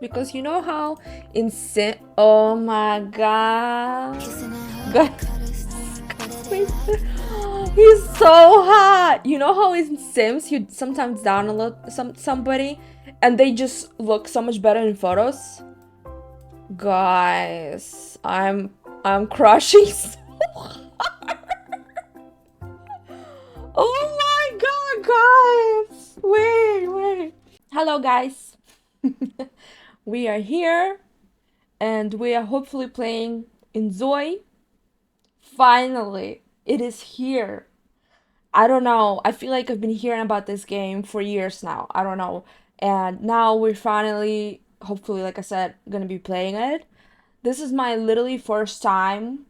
because you know how in Sim. Oh my god. God. He's so hot. You know how in Sims you sometimes download somebody and they just look so much better in photos? Guys, I'm crushing so hard. Oh my god, guys. Wait. Hello guys. We are here and we are hopefully playing INZOI. Finally, it is here. I don't know. I feel like I've been hearing about this game for years now. I don't know. And now we're finally, hopefully, like I said, gonna be playing it. This is my literally first time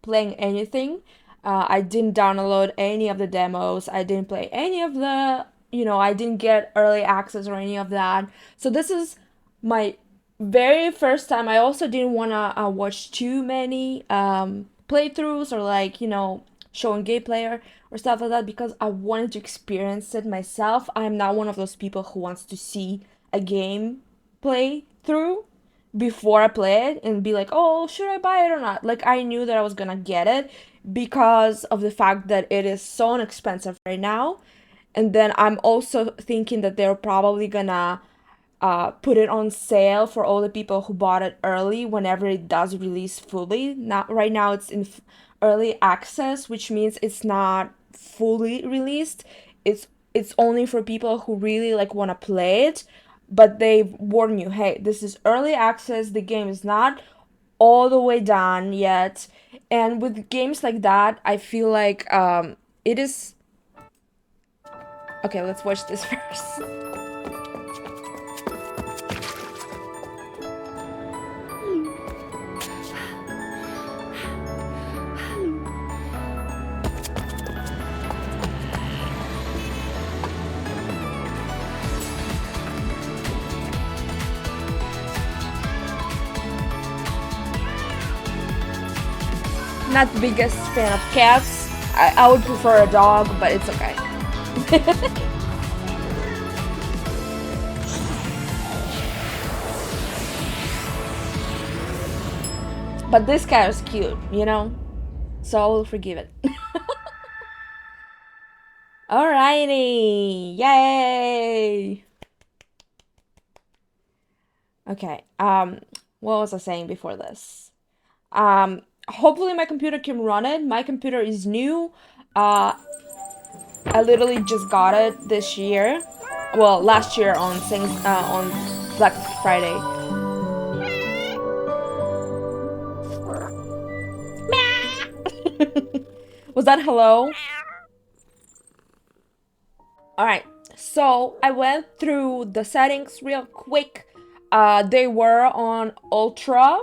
playing anything. I didn't download any of the demos. I didn't play any of the, I didn't get early access or any of that. So this is my very first time. I also didn't want to watch too many playthroughs or like, showing gameplay or stuff like that because I wanted to experience it myself. I am not one of those people who wants to see a game play through before I play it and be like, oh, should I buy it or not? Like, I knew that I was gonna get it because of the fact that it is so inexpensive right now. And then I'm also thinking that they're probably gonna put it on sale for all the people who bought it early whenever it does release fully. Not right now, it's in early access, which means it's not fully released. It's only for people who really like want to play it, but they warn you, hey, this is early access. The game is not all the way done yet. And with games like that, I feel like it is. Okay, let's watch this first. Not the biggest fan of cats. I would prefer a dog, but it's okay. But this cat is cute, So I will forgive it. Alrighty! Yay! Okay, what was I saying before this? Hopefully my computer can run it. My computer is new. I literally just got it this year. Well, last year on Black Friday. Was that hello? Alright, so I went through the settings real quick. They were on Ultra,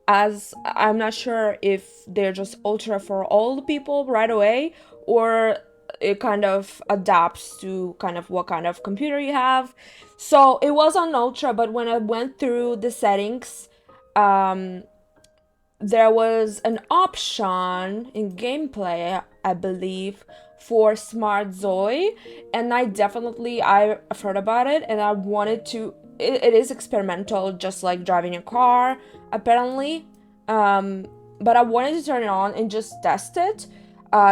as I'm not sure if they're just Ultra for all the people right away, or it kind of adapts to kind of what kind of computer you have. So it was on Ultra, but when I went through the settings, there was an option in gameplay, I believe, for Smart Zoe, and I've heard about it, and I wanted to. It is experimental, just like driving a car, apparently. But I wanted to turn it on and just test it,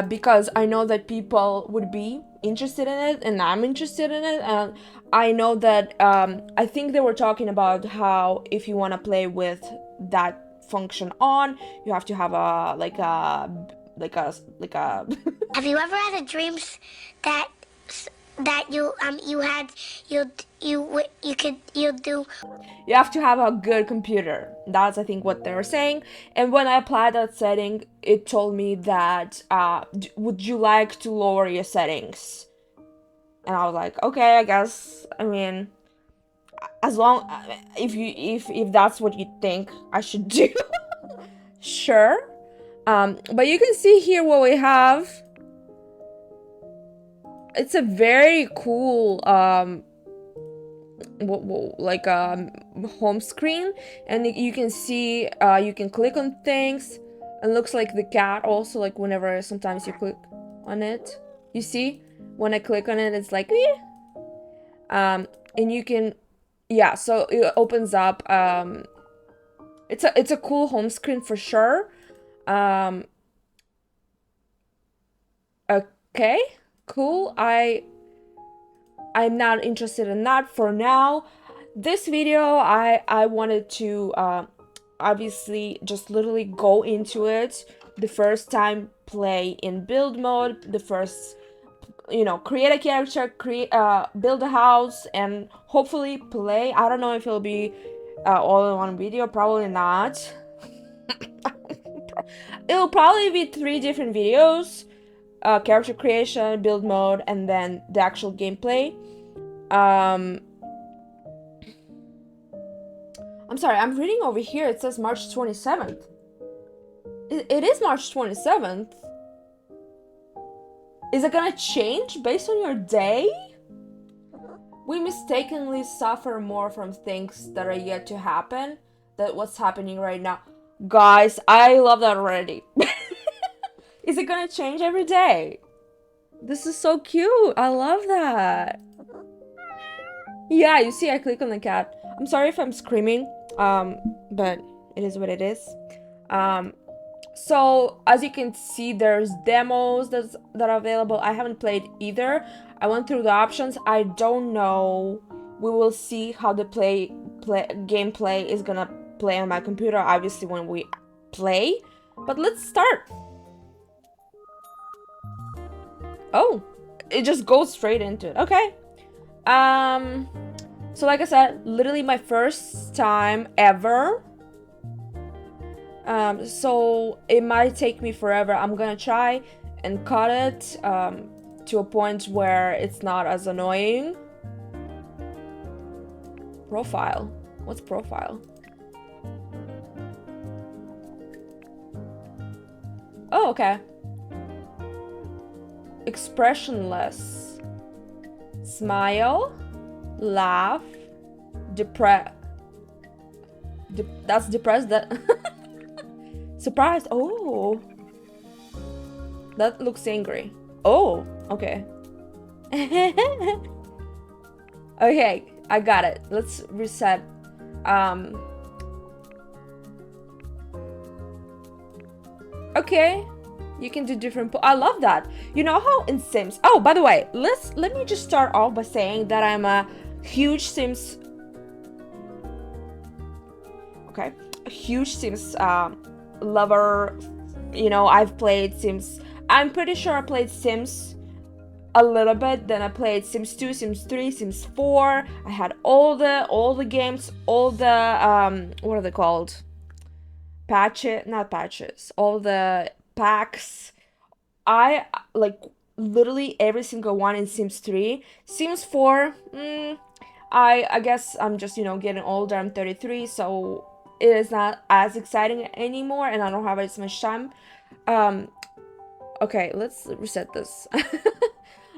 because I know that people would be interested in it, and I'm interested in it, and I know that I think they were talking about how if you want to play with that function on, you have to have a Have you ever had a dreams that you do? You have to have a good computer. That's I think what they were saying. And when I applied that setting, it told me that would you like to lower your settings? And I was like, okay, I guess. I mean, as long if that's what you think I should do, sure. But you can see here what we have. It's a very cool home screen, and you can see you can click on things. It looks like the cat also, like whenever sometimes you click on it, you see when I click on it, it's like and you can yeah, so it opens up. It's a cool home screen for sure. Um, okay, cool. I'm not interested in that for now. This video, I wanted to obviously just literally go into it the first time, play in build mode, the first, you know, create a character, build a house, and hopefully play. I don't know if it'll be all in one video, probably not. It'll probably be 3 different videos: character creation, build mode, and then the actual gameplay. I'm sorry, I'm reading over here, it says March 27th. It is March 27th. Is it gonna change based on your day? We mistakenly suffer more from things that are yet to happen than what's happening right now. Guys, I love that already. Is it gonna change every day? This is so cute. I love that. Yeah, you see, I click on the cat. I'm sorry if I'm screaming, but it is what it is. So as you can see, there's demos that are available. I haven't played either. I went through the options. I don't know. We will see how the gameplay is gonna play on my computer, obviously, when we play. But let's start. Oh, it just goes straight into it. Okay. So like I said, literally my first time ever. So it might take me forever. I'm gonna try and cut it to a point where it's not as annoying. Profile. What's profile? Oh, okay. Expressionless. Smile. Laugh. That's depressed. That surprised. Oh, that looks angry. Oh, okay. Okay, I got it. Let's reset. Okay, you can do different. I love that. You know how in Sims. Oh, by the way, let me just start off by saying that I'm a huge Sims. Okay, a huge Sims lover. You know, I've played Sims. I'm pretty sure I played Sims a little bit. Then I played Sims 2, Sims 3, Sims 4. I had all the games, all the what are they called? Not patches. All the packs. I like literally every single one in Sims 3. Sims 4, I guess I'm just, you know, getting older. I'm 33, so it is not as exciting anymore, and I don't have as much time. Okay, let's reset this.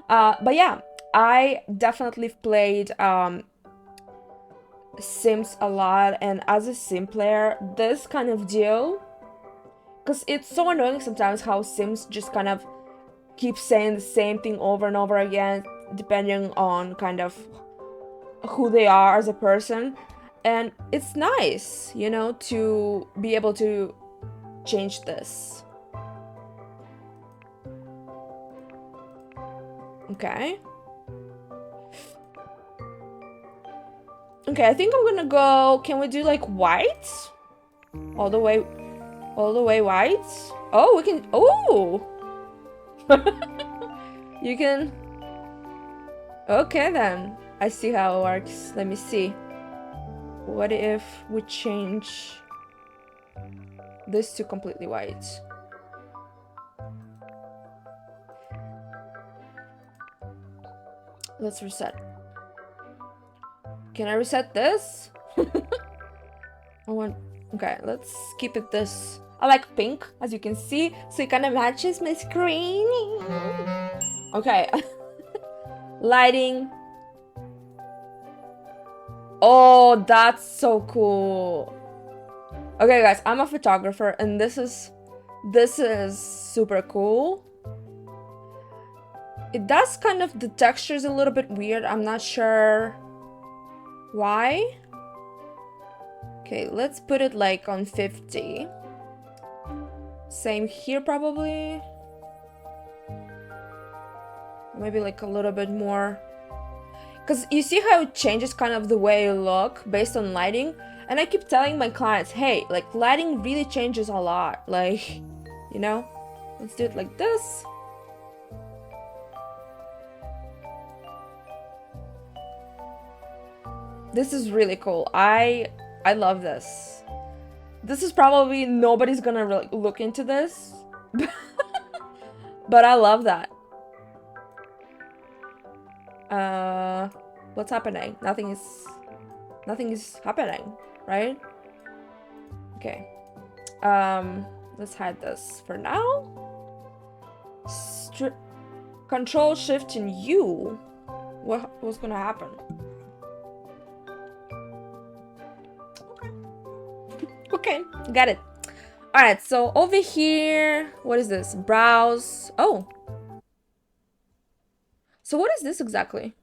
But yeah, I definitely played Sims a lot, and as a Sim player, this kind of deal, because it's so annoying sometimes how Sims just kind of keep saying the same thing over and over again, depending on kind of who they are as a person. And it's nice, you know, to be able to change this. Okay. Okay, I think I'm gonna go. Can we do like white? All the way white? Oh, we can. Oh! You can. Okay then. I see how it works. Let me see. What if we change this to completely white? Let's reset. Can I reset this? Okay, let's keep it this. I like pink, as you can see, so it kind of matches my screen. Okay. Lighting. Oh, that's so cool. Okay, guys, I'm a photographer, and this is super cool. It does kind of, the texture is a little bit weird. I'm not sure Why? Okay, let's put it like on 50. Same here probably. Maybe like a little bit more. Because you see how it changes kind of the way you look based on lighting? And I keep telling my clients, hey, like lighting really changes a lot. Like, you know? Let's do it like this. This is really cool. I love this. This is probably nobody's gonna really look into this. But I love that. What's happening? Nothing is happening, right? Okay. Let's hide this for now. Control Shift and U. What's gonna happen? Okay, got it. All right, so over here, what is this? Browse. Oh. So what is this exactly?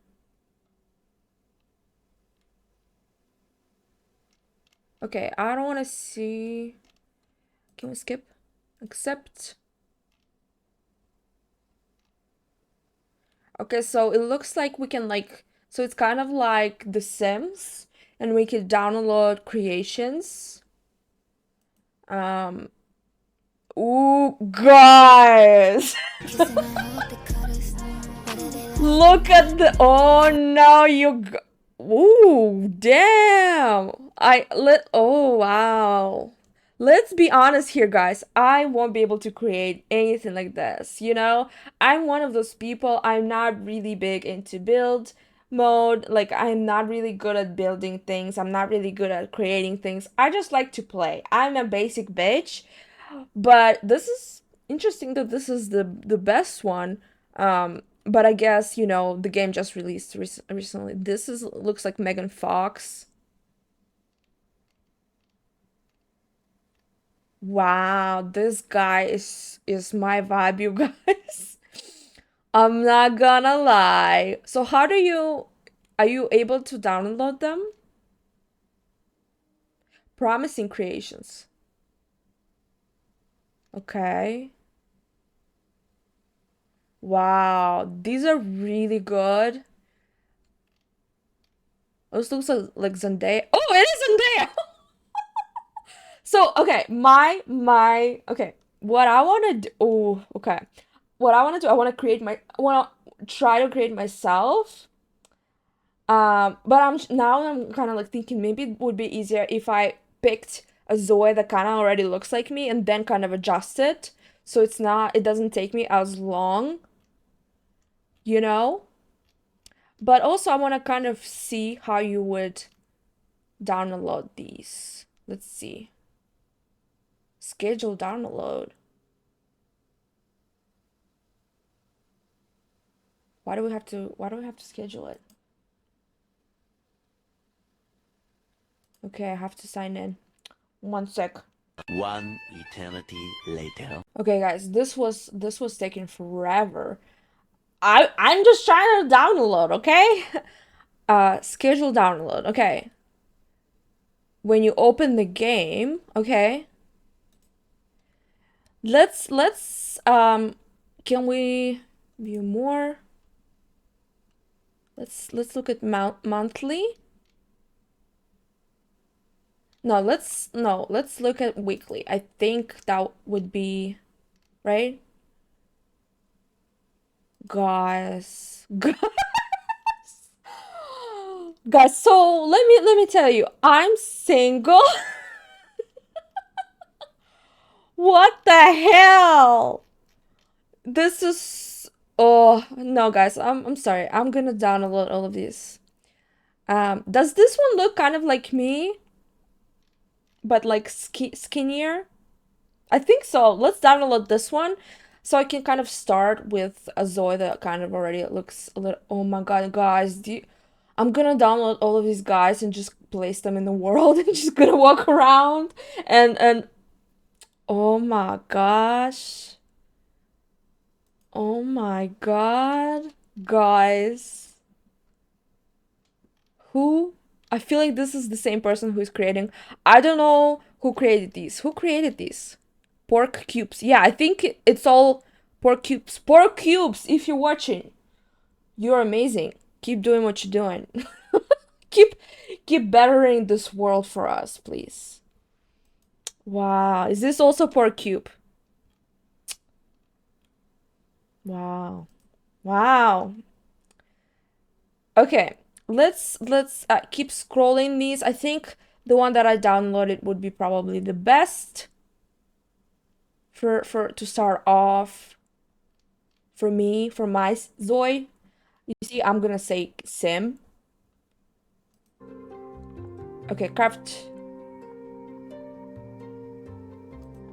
Okay, I don't want to see. Can we skip? Accept. Okay, so it looks like we can like, so it's kind of like The Sims, and we can download creations. Ooh, guys! Look at the, oh no, ooh, damn! Oh wow. Let's be honest here, guys. I won't be able to create anything like this, you know? I'm one of those people, I'm not really big into build mode. Like, I'm not really good at building things. I'm not really good at creating things. I just like to play. I'm a basic bitch. But this is interesting that this is the best one. But I guess, you know, the game just released recently. This is looks like Megan Fox. Wow, this guy is my vibe, you guys. I'm not gonna lie. So how do you are you able to download them? Promising creations. Okay. Wow, these are really good. This looks like Zendaya. Oh, it is Zendaya. So okay, okay. What I want to do? Oh, okay. What I want to do? I want to create my. I want to try to create myself. But I'm kind of like thinking maybe it would be easier if I picked a Zoe that kind of already looks like me and then kind of adjust it so it doesn't take me as long, you know? But also I want to kind of see how you would download these. Let's see. Schedule download. Why do we have to schedule it? Okay, I have to sign in. One sec. One eternity later. Okay, guys, this was taking forever. I'm just trying to download, okay? Schedule download. Okay. When you open the game, okay. Let's can we view more? Let's look at monthly. No, let's look at weekly. I think that would be right. Guys. Guys, so let me tell you, I'm single. What the hell? This is oh no guys, I'm sorry. I'm gonna download all of these. Does this one look kind of like me? But like skinnier? I think so. Let's download this one so I can kind of start with a Zoe that kind of already looks a little. Oh my god, guys, I'm gonna download all of these guys and just place them in the world and just gonna walk around and oh my gosh. Oh my god, guys. Who I feel like this is the same person who is creating. I don't know who created these. Who created these? Pork cubes. Yeah, I think it's all pork cubes. Pork cubes, if you're watching, you're amazing. Keep doing what you're doing. keep bettering this world for us, please. Wow. Is this also pork cube? Wow. Wow. Okay. Let's keep scrolling these. I think the one that I downloaded would be probably the best for to start off for me, for my Zoe. You see, I'm gonna say sim. Okay, craft.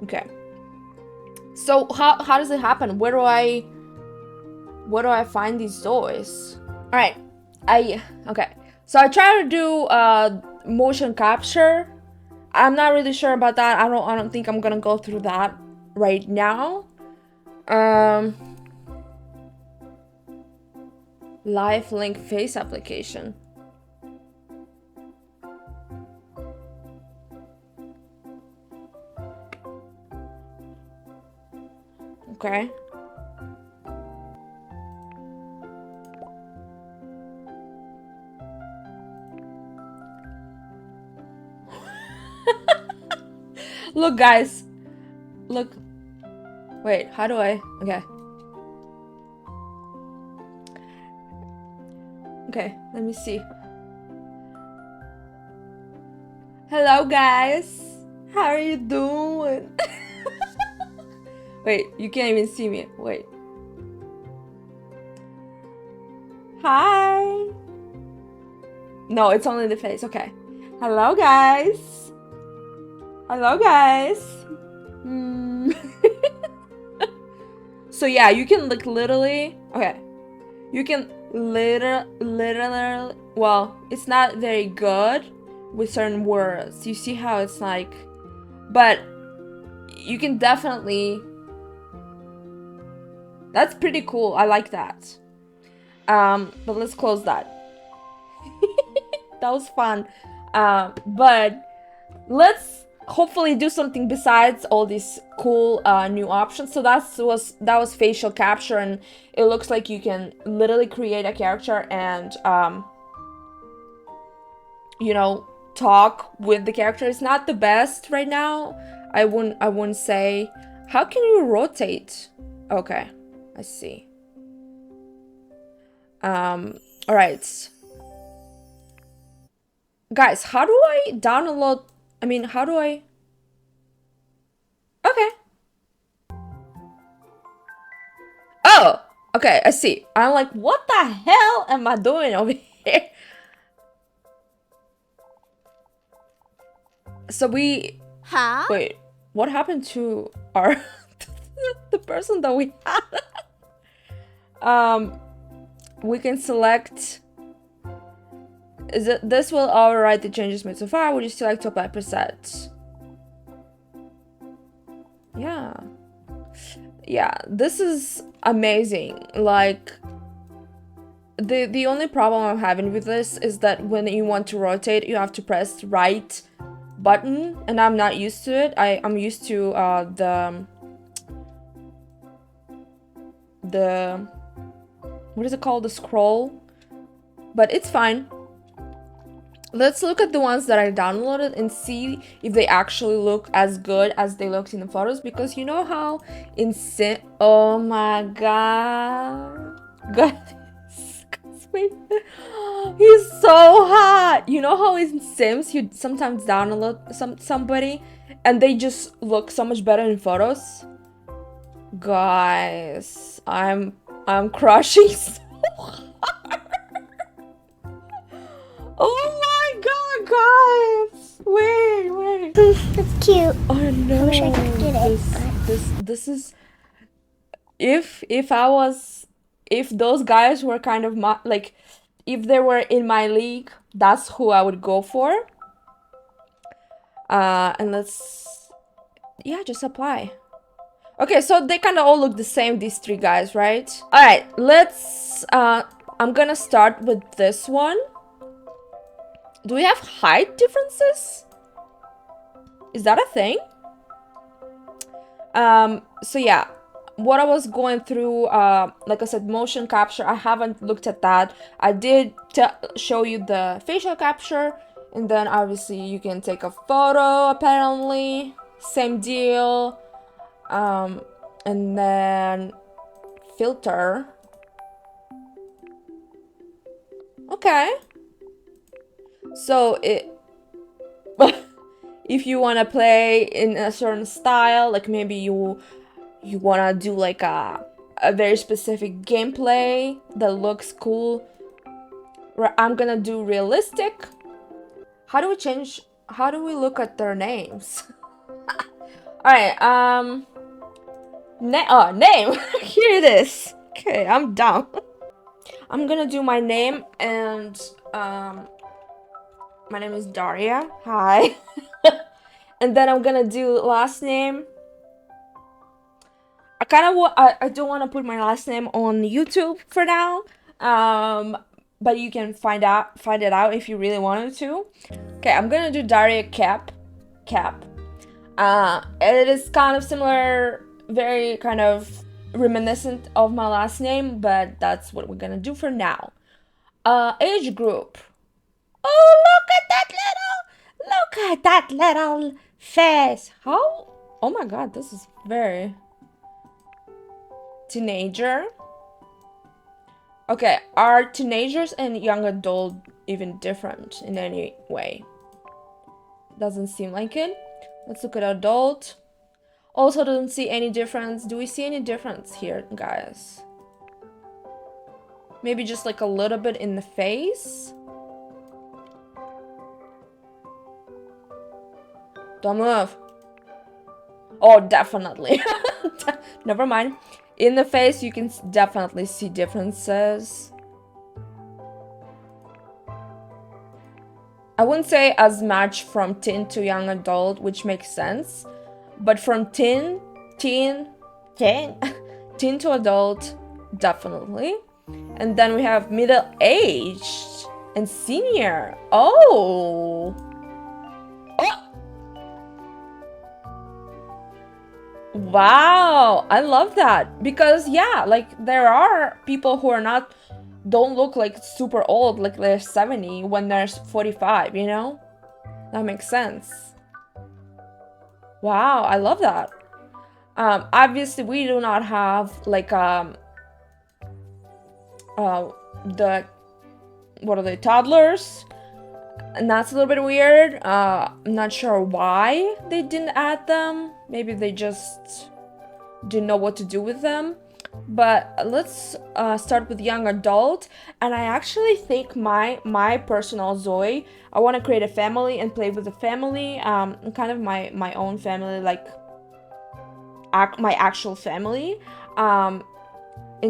Okay. So how does it happen? Where do I find these Zoes? All right. Okay. So I try to do motion capture. I'm not really sure about that. I don't think I'm gonna go through that right now. Live link face application. Okay. Look, guys. Look. Wait, how do I? Okay. Okay, let me see. Hello, guys. How are you doing? Wait, you can't even see me. Wait. Hi. No, it's only the face. Okay. Hello, guys. Hello, guys. So yeah, you can like literally. Okay. You can literally. Well, it's not very good with certain words. You see how it's like, but you can definitely. That's pretty cool. I like that. But let's close that. That was fun. But let's hopefully do something besides all these cool new options. So that was facial capture, and it looks like you can literally create a character and you know, talk with the character. It's not the best right now. I wouldn't say. How can you rotate? Okay, I see. All right. Guys, how do I download? I mean, how do I? Okay. Oh, okay, I see. I'm like, what the hell am I doing over here? So we... Huh? Wait, what happened to our... the person that we had? We can select... This will override the changes made so far. Would you still like to apply presets? Yeah. Yeah, this is amazing. Like, the only problem I'm having with this is that when you want to rotate, you have to press right button, and I'm not used to it. I'm used to the what is it called? The scroll. But it's fine. Let's look at the ones that I downloaded and see if they actually look as good as they looked in the photos, because you know how in oh my god. Guys, wait. He's so hot. You know how in Sims you sometimes download somebody and they just look so much better in photos? Guys, I'm crushing so hard. Oh my god, guys! Wait. It's cute. Oh no. I wish I could get it. This is... If those guys were kind of like, if they were in my league, that's who I would go for. And let's... Yeah, just apply. Okay, so they kind of all look the same, these three guys, right? Alright, let's... I'm gonna start with this one. Do we have height differences? Is that a thing? So yeah, what I was going through, like I said, motion capture, I haven't looked at that. I did show you the facial capture, and then obviously you can take a photo, apparently, same deal, and then filter. Okay, so it if you want to play in a certain style, like maybe you want to do like a very specific gameplay that looks cool, I'm gonna do realistic. How do we look at their names? All right, name. Here it is. Okay, I'm dumb. I'm gonna do my name, and my name is Daria. Hi. And then I'm gonna do last name. I don't want to put my last name on YouTube for now. But you can find it out if you really wanted to. Okay, I'm gonna do Daria Cap. It is kind of similar, very kind of reminiscent of my last name, but that's what we're gonna do for now. Age group. Oh, look at that little face. How? Oh my god, this is very teenager. Okay, are teenagers and young adult even different in any way? Doesn't seem like it. Let's look at adult. Also don't see any difference. Do we see any difference here, guys? Maybe just like a little bit in the face. Don't move. Oh, definitely. Never mind. In the face, you can definitely see differences. I wouldn't say as much from teen to young adult, which makes sense. But from teen to adult, definitely. And then we have middle-aged and senior. Oh! Wow, I love that. Because yeah, like there are people who don't look like super old, like they're 70 when they're 45, you know? That makes sense. Wow, I love that. Obviously we do not have like the what are they, toddlers? And that's a little bit weird. I'm not sure why they didn't add them. Maybe they just didn't know what to do with them. But let's start with young adult. And I actually think my personal Zoe, I want to create a family and play with the family. Kind of my own family, like my actual family. And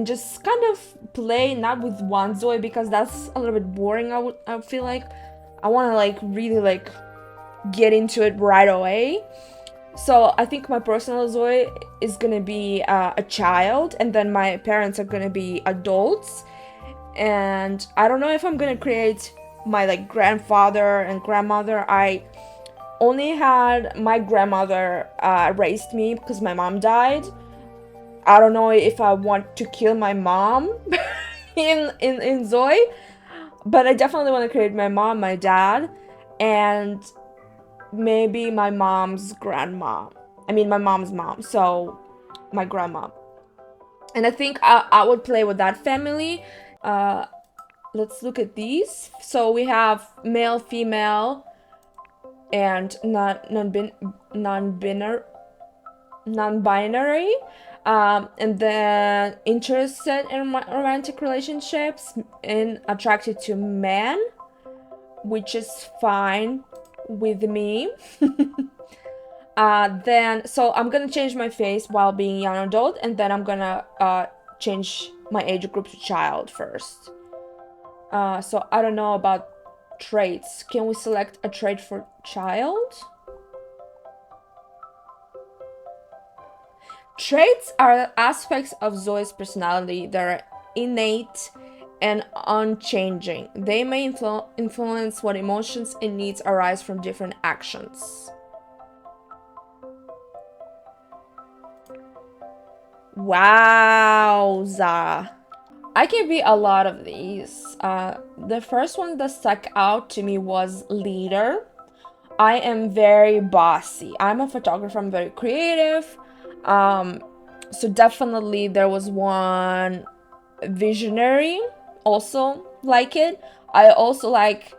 just kind of play not with one Zoe, because that's a little bit boring. I feel like I want to like really like get into it right away. So I think my personal Zoe is gonna be a child, and then my parents are gonna be adults. And I don't know if I'm gonna create my like grandfather and grandmother. I only had my grandmother raised me because my mom died. I don't know if I want to kill my mom in Zoe, but I definitely want to create my mom, my dad, and maybe my mom's grandma. I mean, my mom's mom, so my grandma. And I think I would play with that family. Let's look at these. So we have male, female, and non-binary. And then interested in romantic relationships and attracted to men, which is fine with me. Then so I'm gonna change my face while being young adult, and then I'm gonna change my age group to child first. So I don't know about traits. Can we select a trait for child? Traits are aspects of Zoe's personality that are innate and unchanging. They may influence what emotions and needs arise from different actions. Wowza. I can be a lot of these. The first one that stuck out to me was leader. I am very bossy. I'm a photographer, I'm very creative. So definitely there was one visionary, also like it. I also like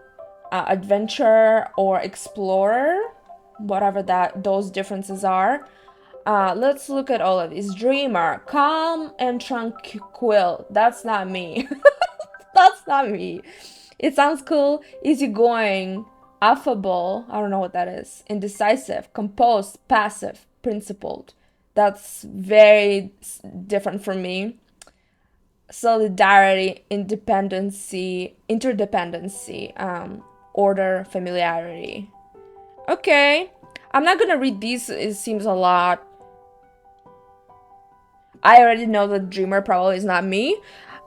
adventure or explorer, whatever those differences are. Let's look at all of these. Dreamer, calm and tranquil. That's not me. That's not me. It sounds cool. Easygoing, affable. I don't know what that is. Indecisive, composed, passive, principled. That's very different from me. Solidarity, independency, interdependency, order, familiarity. Okay. I'm not gonna read these. It seems a lot. I already know that dreamer probably is not me.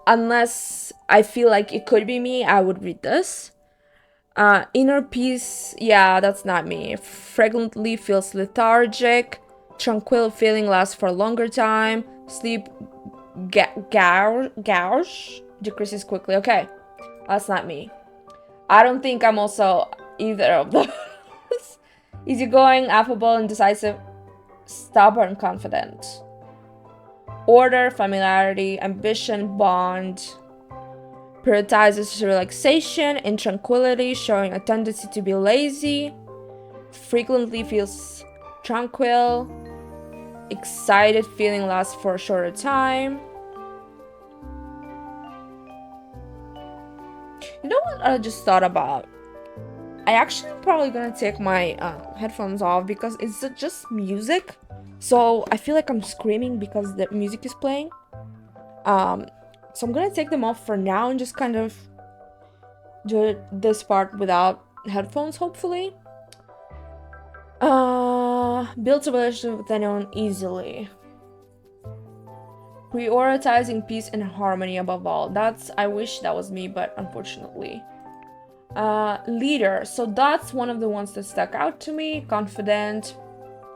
Unless I feel like it could be me, I would read this. Inner peace, yeah, that's not me. Frequently feels lethargic. Tranquil feeling lasts for a longer time. Sleep gouge decreases quickly. Okay, that's not me. I don't think I'm also either of those. Easygoing, affable, indecisive, stubborn, confident. Order, familiarity, ambition, bond. Prioritizes relaxation and tranquility, showing a tendency to be lazy. Frequently feels tranquil. Excited feeling lasts for a shorter time. You know what I just thought about? I actually probably gonna take my headphones off because it's just music. So I feel like I'm screaming because the music is playing. So I'm gonna take them off for now and just kind of do this part without headphones, hopefully. Builds a relationship with anyone easily. Prioritizing peace and harmony above all. I wish that was me, but unfortunately. Leader. So that's one of the ones that stuck out to me. Confident,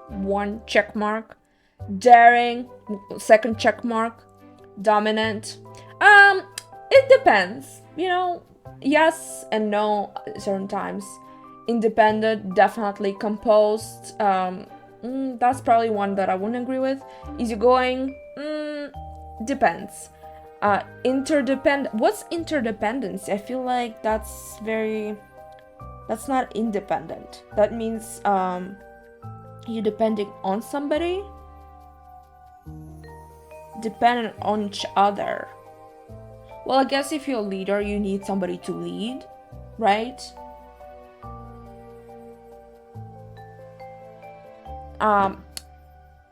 1 check mark. Daring, 2nd check mark. Dominant. It depends. Yes and no at certain times. Independent, definitely. Composed, that's probably one that I wouldn't agree with. Easygoing, depends. Interdependent. What's interdependency? I feel like that's not independent. That means you're depending on somebody, dependent on each other. Well, I guess if you're a leader, you need somebody to lead, right?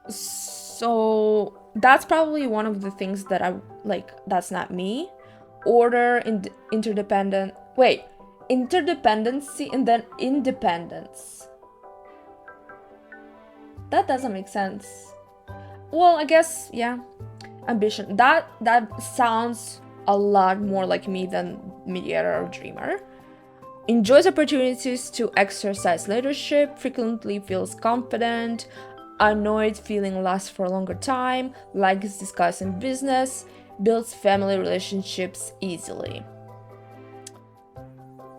So that's probably one of the things that I like. That's not me. Order, interdependency, and then independence. That doesn't make sense. Well, I guess, yeah. Ambition. That sounds a lot more like me than mediator or dreamer. Enjoys opportunities to exercise leadership, frequently feels confident, annoyed feeling lasts for a longer time, likes discussing business, builds family relationships easily.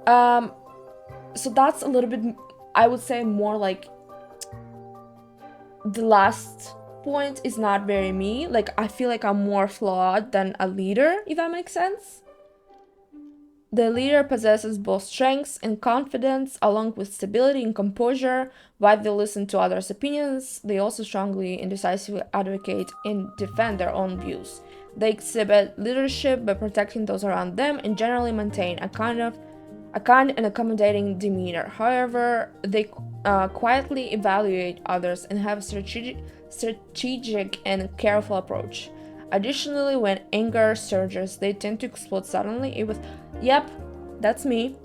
So that's a little bit, I would say, more like the last point is not very me. Like, I feel like I'm more flawed than a leader, if that makes sense. The leader possesses both strengths and confidence, along with stability and composure. While they listen to others' opinions, they also strongly and decisively advocate and defend their own views. They exhibit leadership by protecting those around them and generally maintain a kind and accommodating demeanor. However, they quietly evaluate others and have a strategic and careful approach. Additionally, when anger surges, they tend to explode suddenly. Yep, that's me.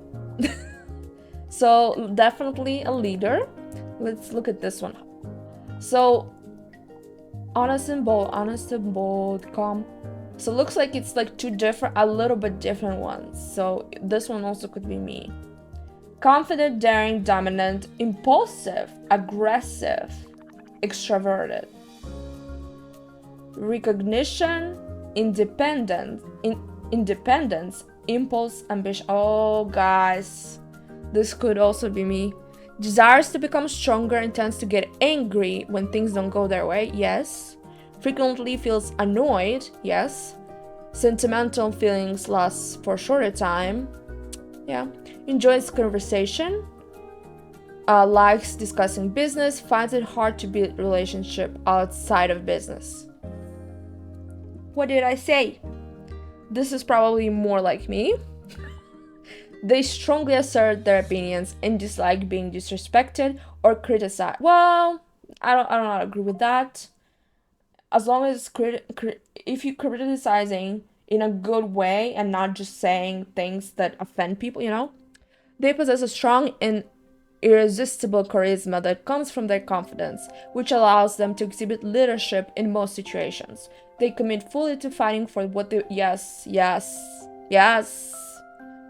So definitely a leader. Let's look at this one. So honest and bold, calm, So it looks like it's like two different, a little bit different ones. So this one also could be me. Confident, daring, dominant, impulsive, aggressive, extroverted. Recognition, independence, impulse, ambition. Oh, guys, this could also be me. Desires to become stronger and tends to get angry when things don't go their way. Yes. Frequently feels annoyed. Yes. Sentimental feelings last for a shorter time. Yeah. Enjoys conversation. Likes discussing business. Finds it hard to build relationship outside of business. What did I say? This is probably more like me. They strongly assert their opinions and dislike being disrespected or criticized. Well, I don't agree with that. As long as if you're criticizing in a good way and not just saying things that offend people, they possess a strong and irresistible charisma that comes from their confidence, which allows them to exhibit leadership in most situations. They commit fully to fighting for what they... Yes.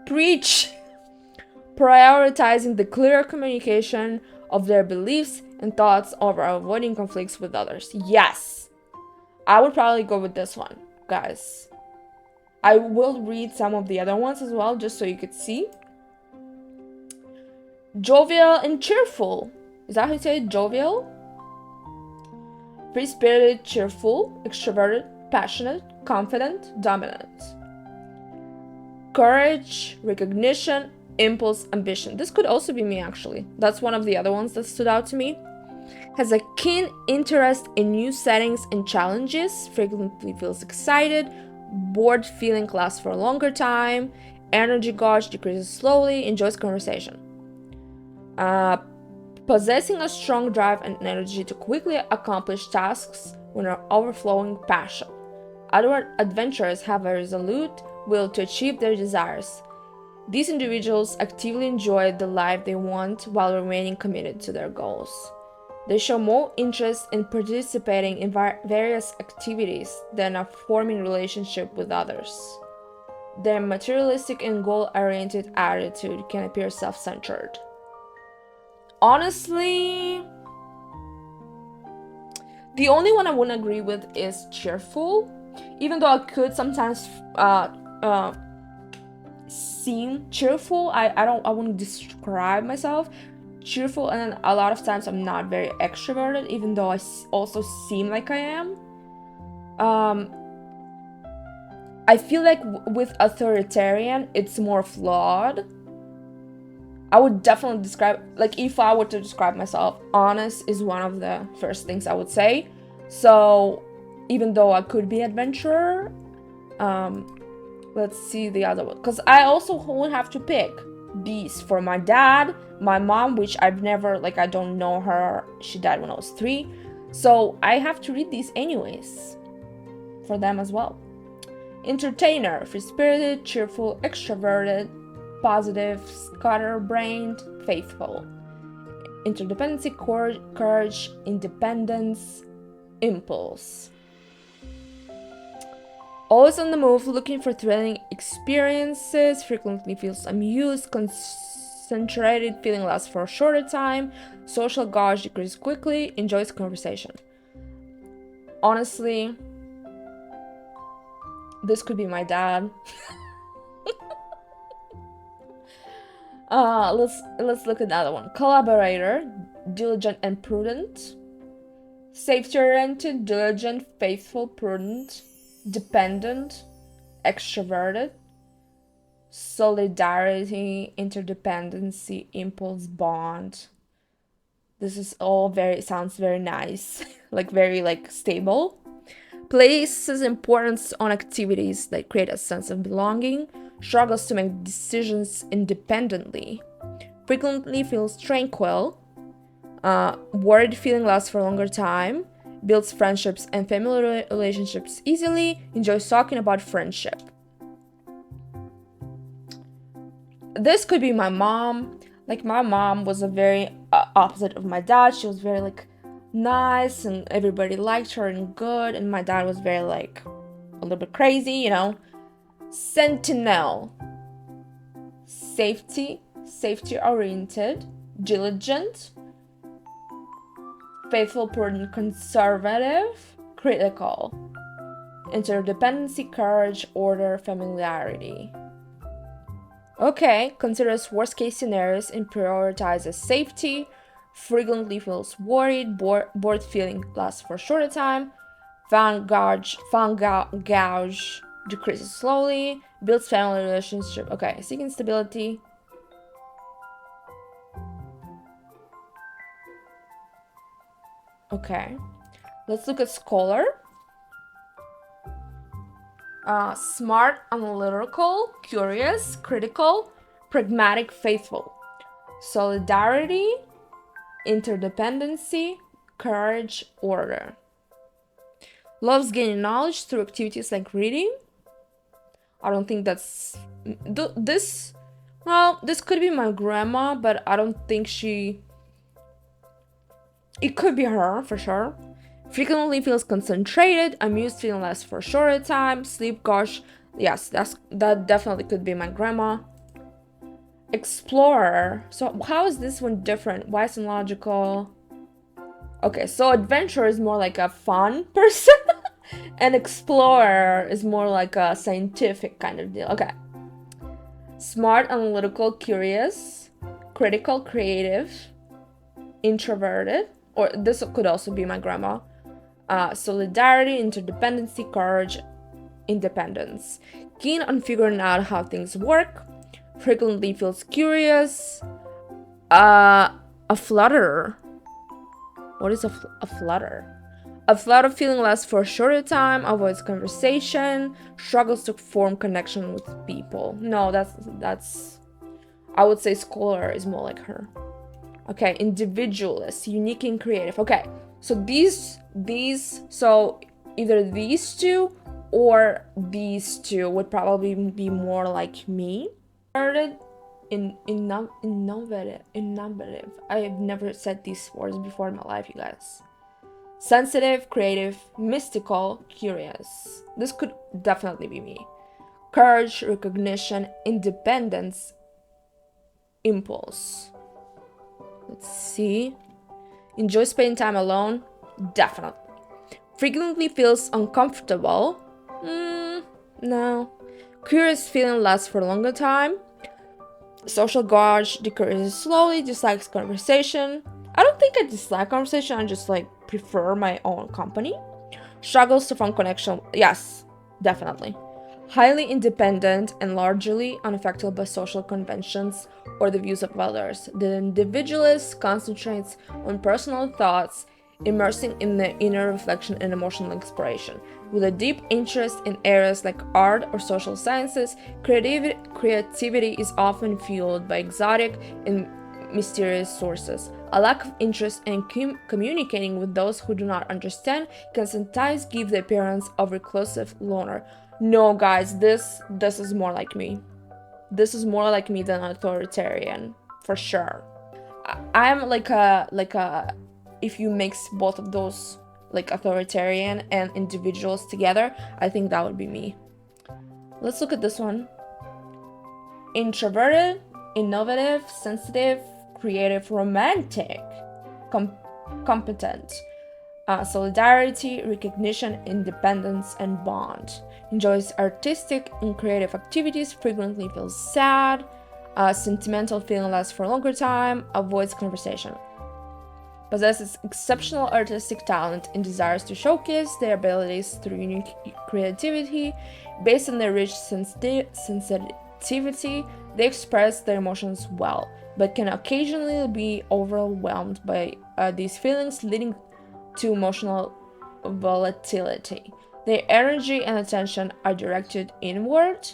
Preach! Prioritizing the clear communication of their beliefs and thoughts over avoiding conflicts with others. Yes! I would probably go with this one, guys. I will read some of the other ones as well, just so you could see. Jovial and cheerful. Is that how you say it? Jovial? Free-spirited, cheerful, extroverted, passionate, confident, dominant. Courage, recognition, impulse, ambition. This could also be me, actually. That's one of the other ones that stood out to me. Has a keen interest in new settings and challenges. Frequently feels excited. Bored feeling lasts for a longer time. Energy gauge decreases slowly. Enjoys conversation. Possessing a strong drive and energy to quickly accomplish tasks with an overflowing passion. Other adventurers have a resolute will to achieve their desires. These individuals actively enjoy the life they want while remaining committed to their goals. They show more interest in participating in various activities than a forming relationship with others. Their materialistic and goal-oriented attitude can appear self-centered. Honestly, the only one I wouldn't agree with is cheerful, even though I could sometimes seem cheerful. I wouldn't describe myself cheerful, and then a lot of times I'm not very extroverted, even though I also seem like I am. I feel like with authoritarian, it's more flawed. I would definitely describe, like, if I were to describe myself, honest is one of the first things I would say. So even though I could be adventurer, let's see the other one, because I also would have to pick these for my dad, my mom, which I've never, like, I don't know her. She died when I was 3, so I have to read these anyways for them as well. Entertainer, free-spirited, cheerful, extroverted, positive, scatterbrained, faithful. Interdependency, courage, independence, impulse. Always on the move, looking for thrilling experiences, frequently feels amused, concentrated, feeling lasts for a shorter time, social gauge decreases quickly, enjoys conversation. Honestly, this could be my dad. Let's look at another one. Collaborator, diligent and prudent. Safety-oriented, diligent, faithful, prudent. Dependent, extroverted. Solidarity, interdependency, impulse, bond. This is all sounds very nice. very stable. Places importance on activities that create a sense of belonging. Struggles to make decisions independently. Frequently feels tranquil. Worried feeling lasts for a longer time. Builds friendships and family relationships easily. Enjoys talking about friendship. This could be my mom. Like, my mom was a very opposite of my dad. She was very nice and everybody liked her and good, and my dad was very a little bit crazy, you know. Sentinel, safety oriented, diligent, faithful, prudent, conservative, critical, interdependency, courage, order, familiarity. Okay, considers worst case scenarios and prioritizes safety, frequently feels worried, bored feeling lasts for a shorter time, fun gauge decreases slowly, builds family relationship. Okay, seeking stability. Okay, let's look at scholar. Smart, analytical, curious, critical, pragmatic, faithful. Solidarity, interdependency, courage, order. Loves gaining knowledge through activities like reading. I don't think that's... This could be my grandma, but I don't think she... It could be her, for sure. Frequently feels concentrated, amused, feeling less for a shorter time, sleep, gosh. Yes, that definitely could be my grandma. Explorer. So how is this one different? Wise and logical. Okay, so adventurer is more like a fun person. And explorer is more like a scientific kind of deal. Okay. Smart, analytical, curious, critical, creative, introverted. Or this could also be my grandma. Solidarity, interdependency, courage, independence. Keen on figuring out how things work. Frequently feels curious. A flutterer. What is a flutter? A flutter feeling lasts for a shorter time, avoids conversation, struggles to form connection with people. No, that's I would say scholar is more like her. Okay, individualist, unique and creative. Okay, so so either these two or these two would probably be more like me. Innovative. I have never said these words before in my life, you guys. Sensitive, creative, mystical, curious. This could definitely be me. Courage, recognition, independence, impulse. Let's see. Enjoy spending time alone? Definitely. Frequently feels uncomfortable? No. Curious feeling lasts for a longer time. Social gauge decreases slowly, dislikes conversation. I don't think I dislike conversation, I just prefer my own company. Struggles to find connection. Yes, definitely. Highly independent and largely unaffected by social conventions or the views of others. The individualist concentrates on personal thoughts, immersing in the inner reflection and emotional exploration. With a deep interest in areas like art or social sciences, creativity is often fueled by exotic and mysterious sources. A lack of interest in communicating with those who do not understand can sometimes give the appearance of reclusive loner. No, guys, this is more like me. This is more like me than authoritarian, for sure. I'm like a if you mix both of those, authoritarian and individuals together, I think that would be me. Let's look at this one. Introverted, innovative, sensitive, creative, romantic, competent, solidarity, recognition, independence, and bond. Enjoys artistic and creative activities, frequently feels sad, sentimental feeling lasts for a longer time, avoids conversation. Possesses exceptional artistic talent and desires to showcase their abilities through unique creativity. Based on their rich sensitivity, they express their emotions well, but can occasionally be overwhelmed by these feelings, leading to emotional volatility. Their energy and attention are directed inward.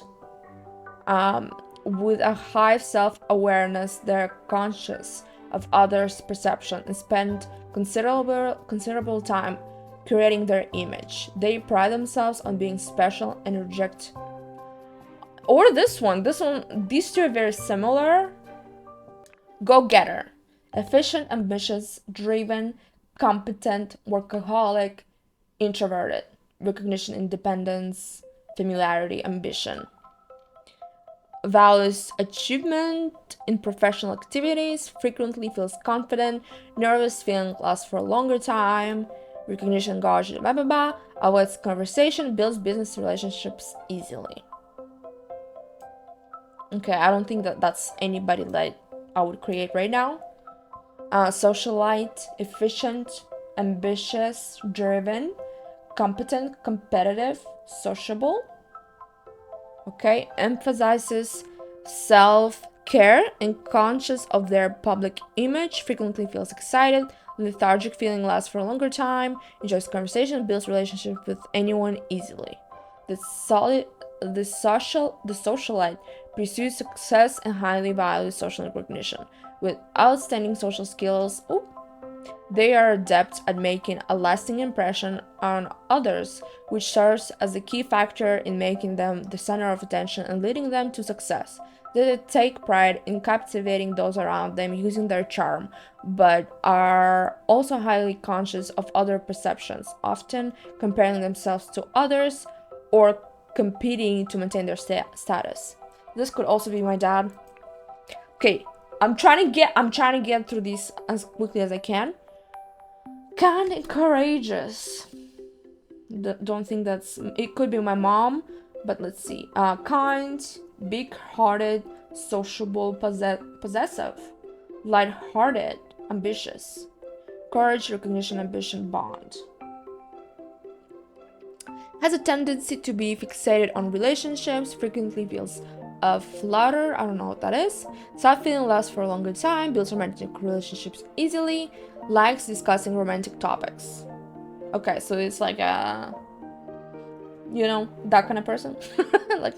With a high self-awareness, they're conscious of others' perception and spend considerable time creating their image. They pride themselves on being special and reject. Or this one, these two are very similar. Go-getter, efficient, ambitious, driven, competent, workaholic, introverted. recognition, independence, familiarity, ambition. Values achievement in professional activities, frequently feels confident, nervous feeling lasts for a longer time, recognition, gauge, blah blah blah, avoids conversation, builds business relationships easily. Okay, I don't think that that's anybody that I would create right now. Socialite, efficient, ambitious, driven, competent, competitive, sociable. Okay, emphasizes self-care and conscious of their public image, frequently feels excited, lethargic feeling lasts for a longer time, enjoys conversation, builds relationships with anyone easily. The socialite pursues success and highly values social recognition. With outstanding social skills, they are adept at making a lasting impression on others, which serves as a key factor in making them the center of attention and leading them to success. They take pride in captivating those around them using their charm, but are also highly conscious of other perceptions, often comparing themselves to others or competing to maintain their status. This could also be my dad. Okay, I'm trying to get through this as quickly as I can. Kind and courageous. Don't think that's... It could be my mom, but let's see. Kind, big-hearted, sociable, possessive, light-hearted, ambitious. Courage, recognition, ambition, bond. Has a tendency to be fixated on relationships, frequently feels flutter, I don't know what that is. Sad feeling lasts for a longer time, builds romantic relationships easily, likes discussing romantic topics. Okay, so it's like a, that kind of person. Like,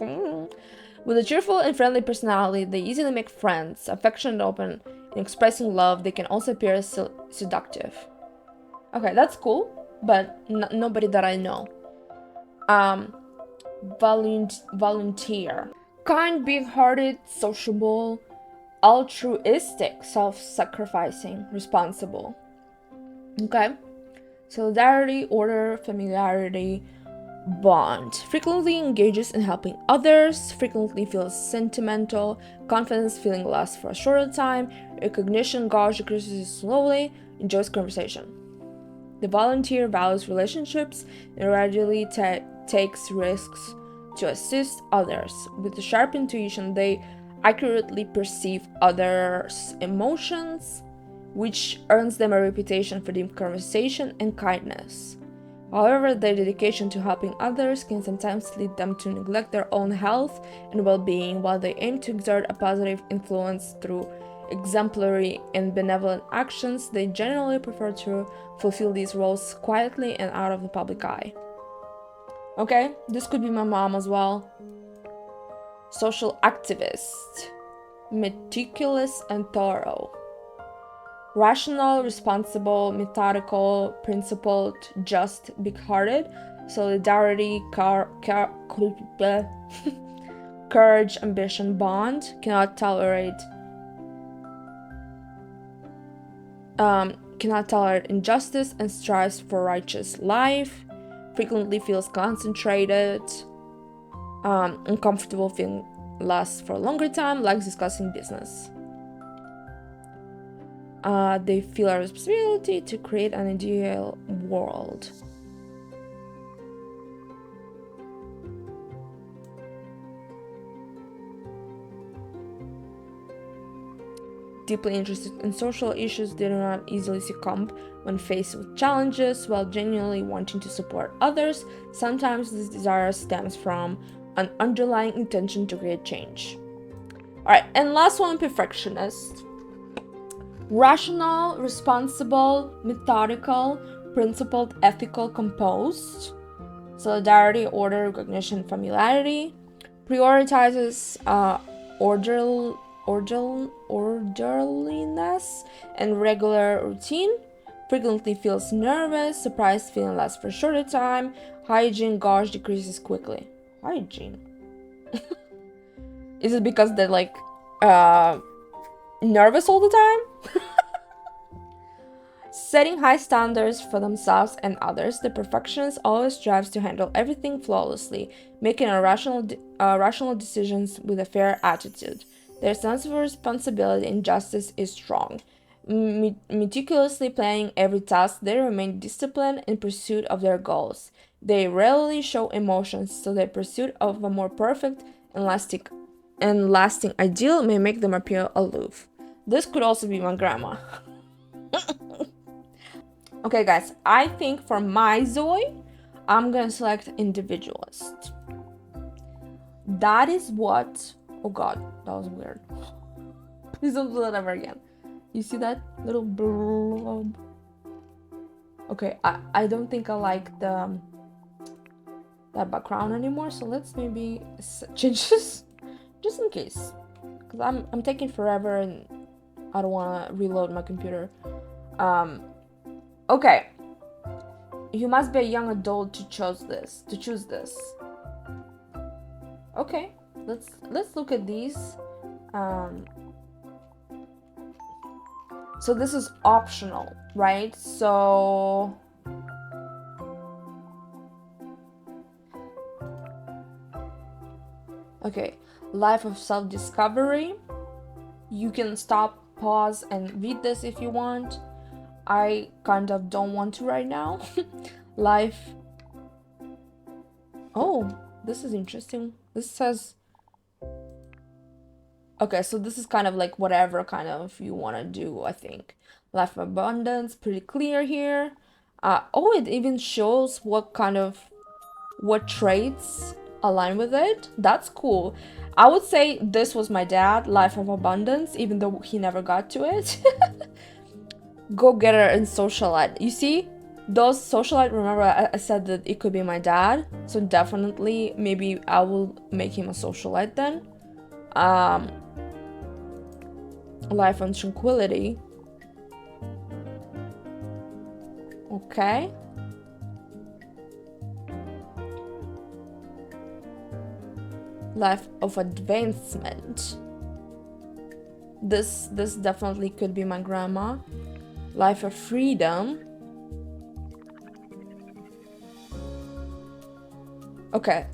with a cheerful and friendly personality, they easily make friends, affectionate, open, in expressing love. They can also appear seductive. Okay, that's cool, but nobody that I know. Volunteer. Kind, big-hearted, sociable, altruistic, self-sacrificing, responsible. Okay? Solidarity, order, familiarity, bond. Frequently engages in helping others, frequently feels sentimental, confidence feeling lasts for a shorter time, recognition, gauge decreases slowly, enjoys conversation. The volunteer values relationships and gradually takes risks to assist others. With a sharp intuition, they accurately perceive others' emotions, which earns them a reputation for deep conversation and kindness. However, their dedication to helping others can sometimes lead them to neglect their own health and well-being. While they aim to exert a positive influence through exemplary and benevolent actions, they generally prefer to fulfill these roles quietly and out of the public eye. Okay, this could be my mom as well. Social activist, meticulous and thorough. Rational, responsible, methodical, principled, just, big-hearted, solidarity, courage, ambition, bond, cannot tolerate injustice and strives for righteous life, frequently feels concentrated, uncomfortable feeling lasts for a longer time, likes discussing business. They feel a responsibility to create an ideal world. Deeply interested in social issues, they do not easily succumb when faced with challenges, while genuinely wanting to support others. Sometimes this desire stems from an underlying intention to create change. Alright, and last one, perfectionist. Rational, responsible, methodical, principled, ethical, composed. Solidarity, order, recognition, familiarity. Prioritizes orderliness and regular routine. Frequently feels nervous, surprised feeling lasts for a shorter time. Hygiene, gauge decreases quickly. Hygiene? Is it because they're nervous all the time? Setting high standards for themselves and others, the perfectionist always strives to handle everything flawlessly, making rational decisions with a fair attitude. Their sense of responsibility and justice is strong. Meticulously planning every task, they remain disciplined in pursuit of their goals. They rarely show emotions, so their pursuit of a more perfect and lasting ideal may make them appear aloof. This could also be my grandma. Okay, guys, I think for my Zoe, I'm gonna select individualist. That is what. Oh god, that was weird. Please don't do that ever again. You see that little blob? Okay, I don't think I like that background anymore, so let's maybe change this just in case, because I'm taking forever and I don't want to reload my computer. Okay. You must be a young adult to choose this. Okay, let's look at these. So this is optional, right? So okay, life of self-discovery. You can stop, pause, and read this if you want. I kind of don't want to right now. Life. Oh, this is interesting. This says. Okay, so this is kind of like whatever kind of you want to do, I think. Life of abundance, pretty clear here. Oh, it even shows what traits align with it. That's cool. I would say this was my dad, life of abundance, even though he never got to it. Go-getter and socialite. You see, those socialite, remember I said that it could be my dad, so definitely maybe I will make him a socialite then. Life and tranquility. Okay. Life of advancement. This definitely could be my grandma. Life of freedom. Okay.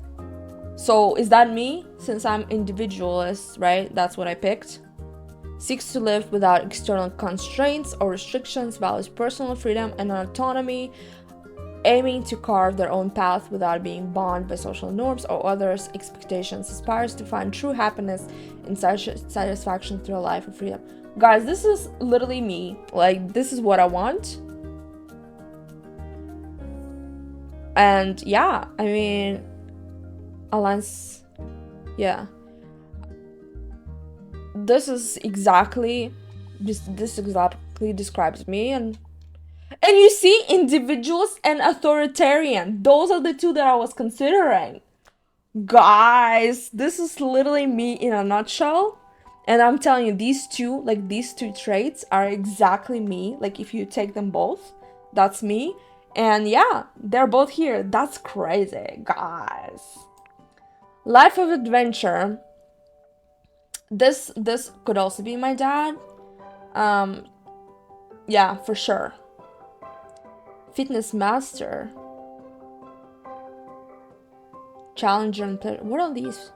So is that me? Since I'm individualist, right? That's what I picked. Seeks to live without external constraints or restrictions, values personal freedom and autonomy, aiming to carve their own path without being bound by social norms or others' expectations, aspires to find true happiness and satisfaction through a life of freedom. Guys, this is literally me. Like, this is what I want. And yeah, I mean, aligns. Yeah. This exactly describes me, and you see, individualist and authoritarian, those are the two that I was considering. Guys, this is literally me in a nutshell. And I'm telling you, these two traits are exactly me. Like, if you take them both, that's me. And yeah, they're both here. That's crazy, guys. Life of adventure. This could also be my dad. Yeah, for sure. Fitness master. Challenger and what are these?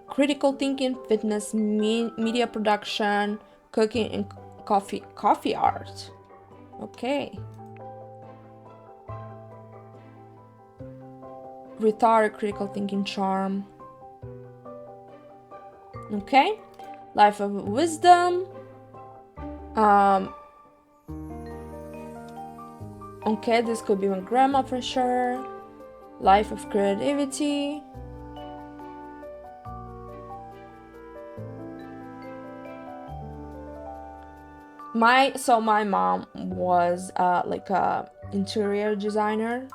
Critical thinking, fitness, media production, cooking, and coffee art. Okay. Rhetoric, critical thinking, charm. Okay. Life of wisdom. Okay, this could be my grandma for sure. Life of creativity. My mom was like a interior designer,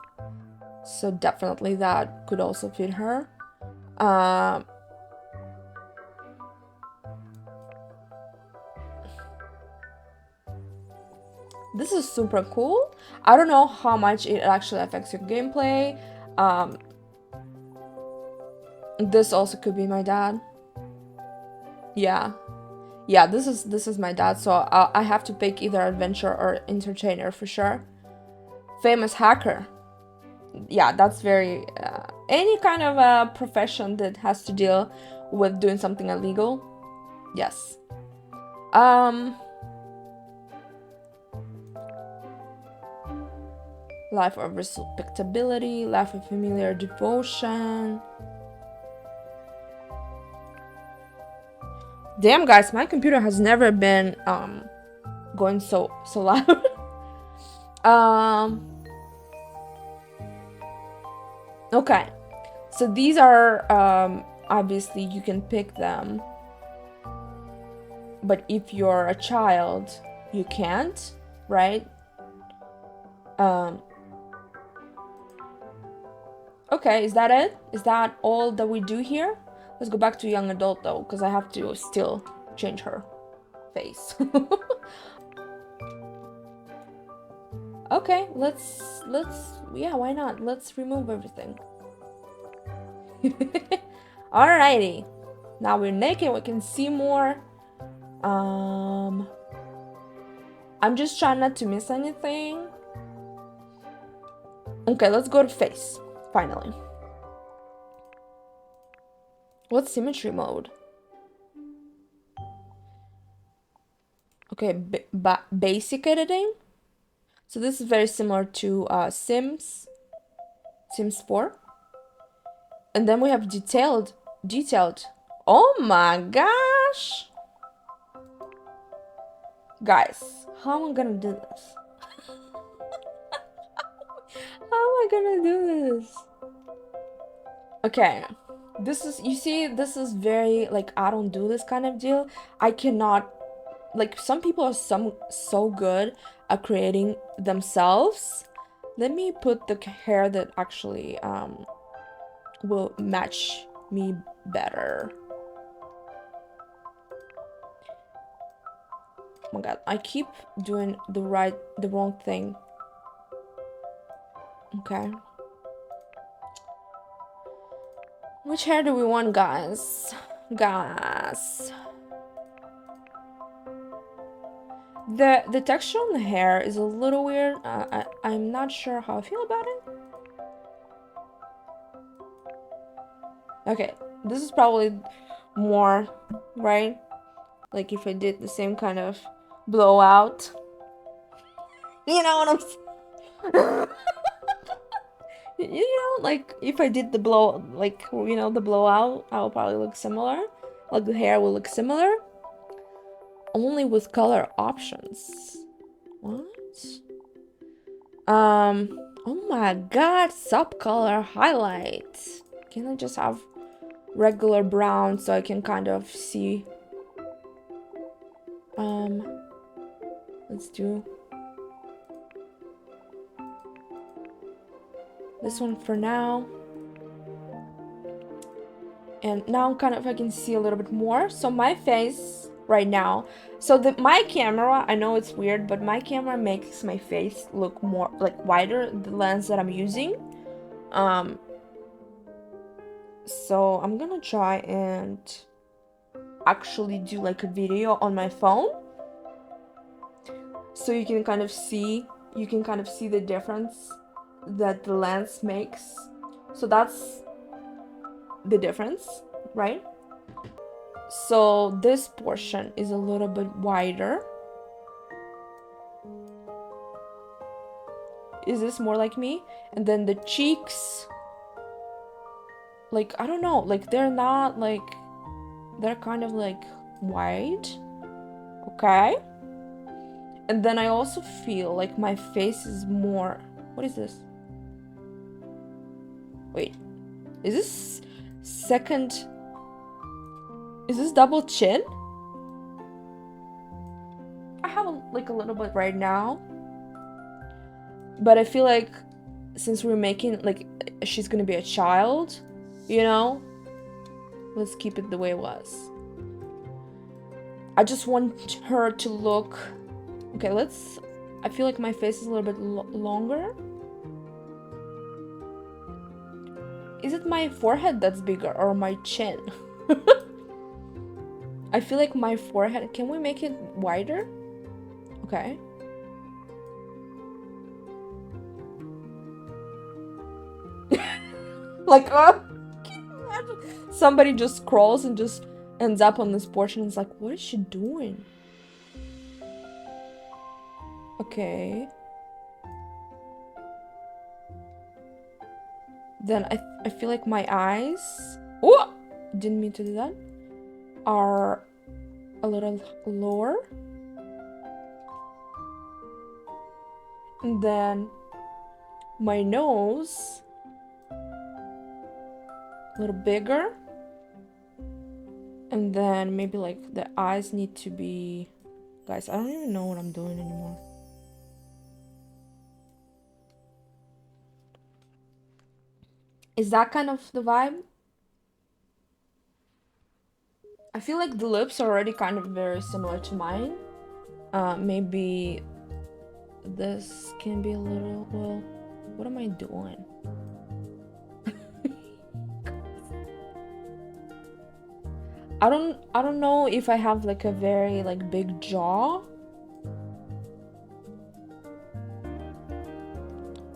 so definitely that could also fit her. This is super cool. I don't know how much it actually affects your gameplay. This also could be my dad. Yeah. Yeah, this is my dad, so I have to pick either adventure or entertainer for sure. Famous hacker. Yeah, that's very any kind of profession that has to deal with doing something illegal. Yes. Um, life of respectability, life of familiar devotion. Damn, guys, my computer has never been going so loud. um, okay, so these are obviously you can pick them, but if you're a child, you can't, right? Um, okay, is that it? Is that all that we do here? Let's go back to young adult though, because I have to still change her face. Okay, let's yeah, why not? Let's remove everything. Alrighty. Now we're naked, we can see more. I'm just trying not to miss anything. Okay, let's go to face, finally. What's symmetry mode? Okay, basic editing. So this is very similar to Sims 4. And then we have detailed. Oh my gosh! Guys, how am I gonna do this? How am I gonna do this? Okay, this is, you see, this is very, like, I don't do this kind of deal. I cannot, like, some people are so good at creating themselves. Let me put the hair that actually will match me better. Oh my god, I keep doing the wrong thing. Okay. Which hair do we want, guys? The texture on the hair is a little weird. I'm not sure how I feel about it. Okay, this is probably more, right? Like if I did the same kind of blowout. You know what I'm saying? You know, like if I did the the blowout, I will probably look similar. Like the hair will look similar. Only with color options. What? Oh my god, sub-color highlight. Can I just have regular brown so I can kind of see? Let's do this one for now. And now kind of I can see a little bit more. So my face right now, so my camera, I know it's weird, but my camera makes my face look more like wider, the lens that I'm using. So I'm gonna try and actually do like a video on my phone, so you can kind of see the difference that the lens makes. So that's the difference, right? So this portion is a little bit wider. Is this more like me? And then the cheeks, like, I don't know, like they're not like, they're kind of like wide. Okay. And then I also feel like my face is more, what is this? Wait, is this double chin? I have like a little bit right now, but I feel like since we're making, like, she's gonna be a child, you know, let's keep it the way it was. I just want her to look, okay, I feel like my face is a little bit longer. Is it my forehead that's bigger or my chin? I feel like my forehead, can we make it wider? Okay. Like, can you imagine? Somebody just scrolls and just ends up on this portion and it's like, what is she doing? Okay. Then I feel like my eyes, oh, didn't mean to do that, are a little lower. And then my nose, a little bigger. And then maybe like the eyes need to be, guys, I don't even know what I'm doing anymore. Is that kind of the vibe? I feel like the lips are already kind of very similar to mine. Maybe this can be a little, well, what am I doing? I don't know if I have like a very like big jaw.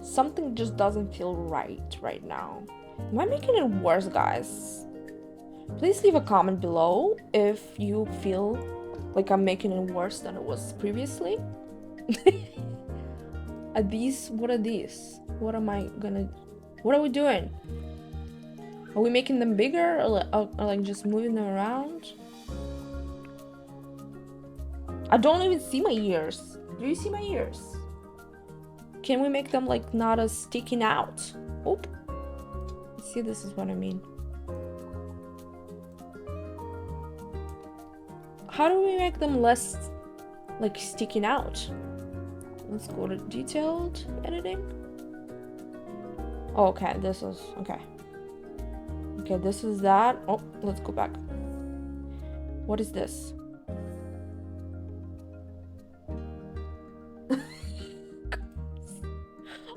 Something just doesn't feel right now. Am I making it worse, guys? Please leave a comment below if you feel like I'm making it worse than it was previously. Are these, what are these? What am I gonna, what are we doing? Are we making them bigger or like just moving them around? I don't even see my ears. Do you see my ears? Can we make them like not as sticking out? Oop. See, this is what I mean. How do we make them less like sticking out? Let's go to detailed editing. Oh, okay, this is okay. Okay, this is that. Oh, let's go back. What is this?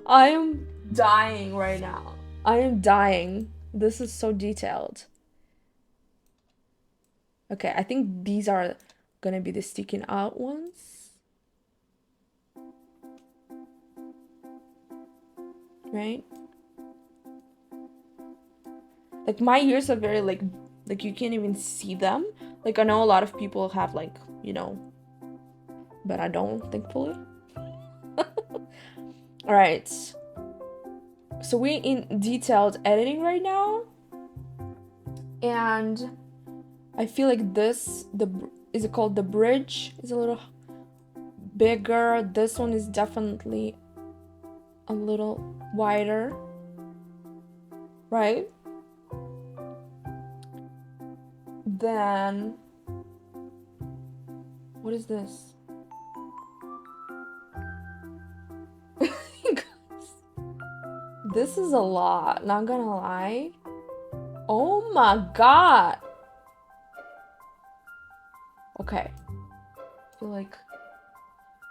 I am dying right now. I am dying. This is so detailed. Okay, I think these are gonna be the sticking out ones. Right? Like my ears are very like you can't even see them. Like I know a lot of people have like, you know, but I don't, thankfully. All right. So we're in detailed editing right now. And I feel like this, is it called the bridge? Is a little bigger. This one is definitely a little wider. Right? Then what is this? This is a lot, not gonna lie. Oh my god. Okay. I feel like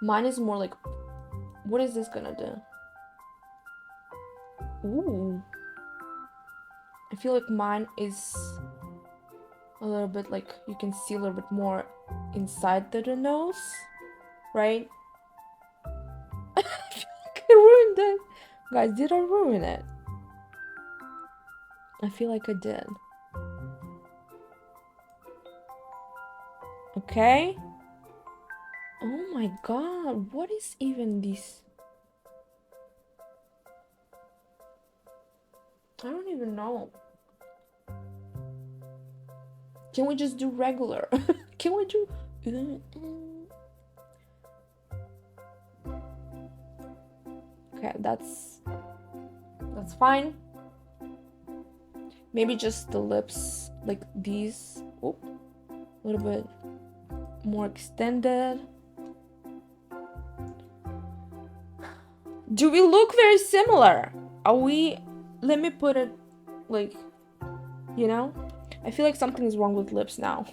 mine is more like, what is this gonna do? Ooh. I feel like mine is a little bit like, you can see a little bit more inside the nose, right? I feel like I ruined it. Guys, did I ruin it? I feel like I did. Okay. Oh my god, what is even this? I don't even know. Can we just do regular? Can we do... Okay, that's fine. Maybe just the lips, like these. Oh, a little bit more extended. Do we look very similar? Are we... Let me put it like, you know? I feel like something is wrong with lips now.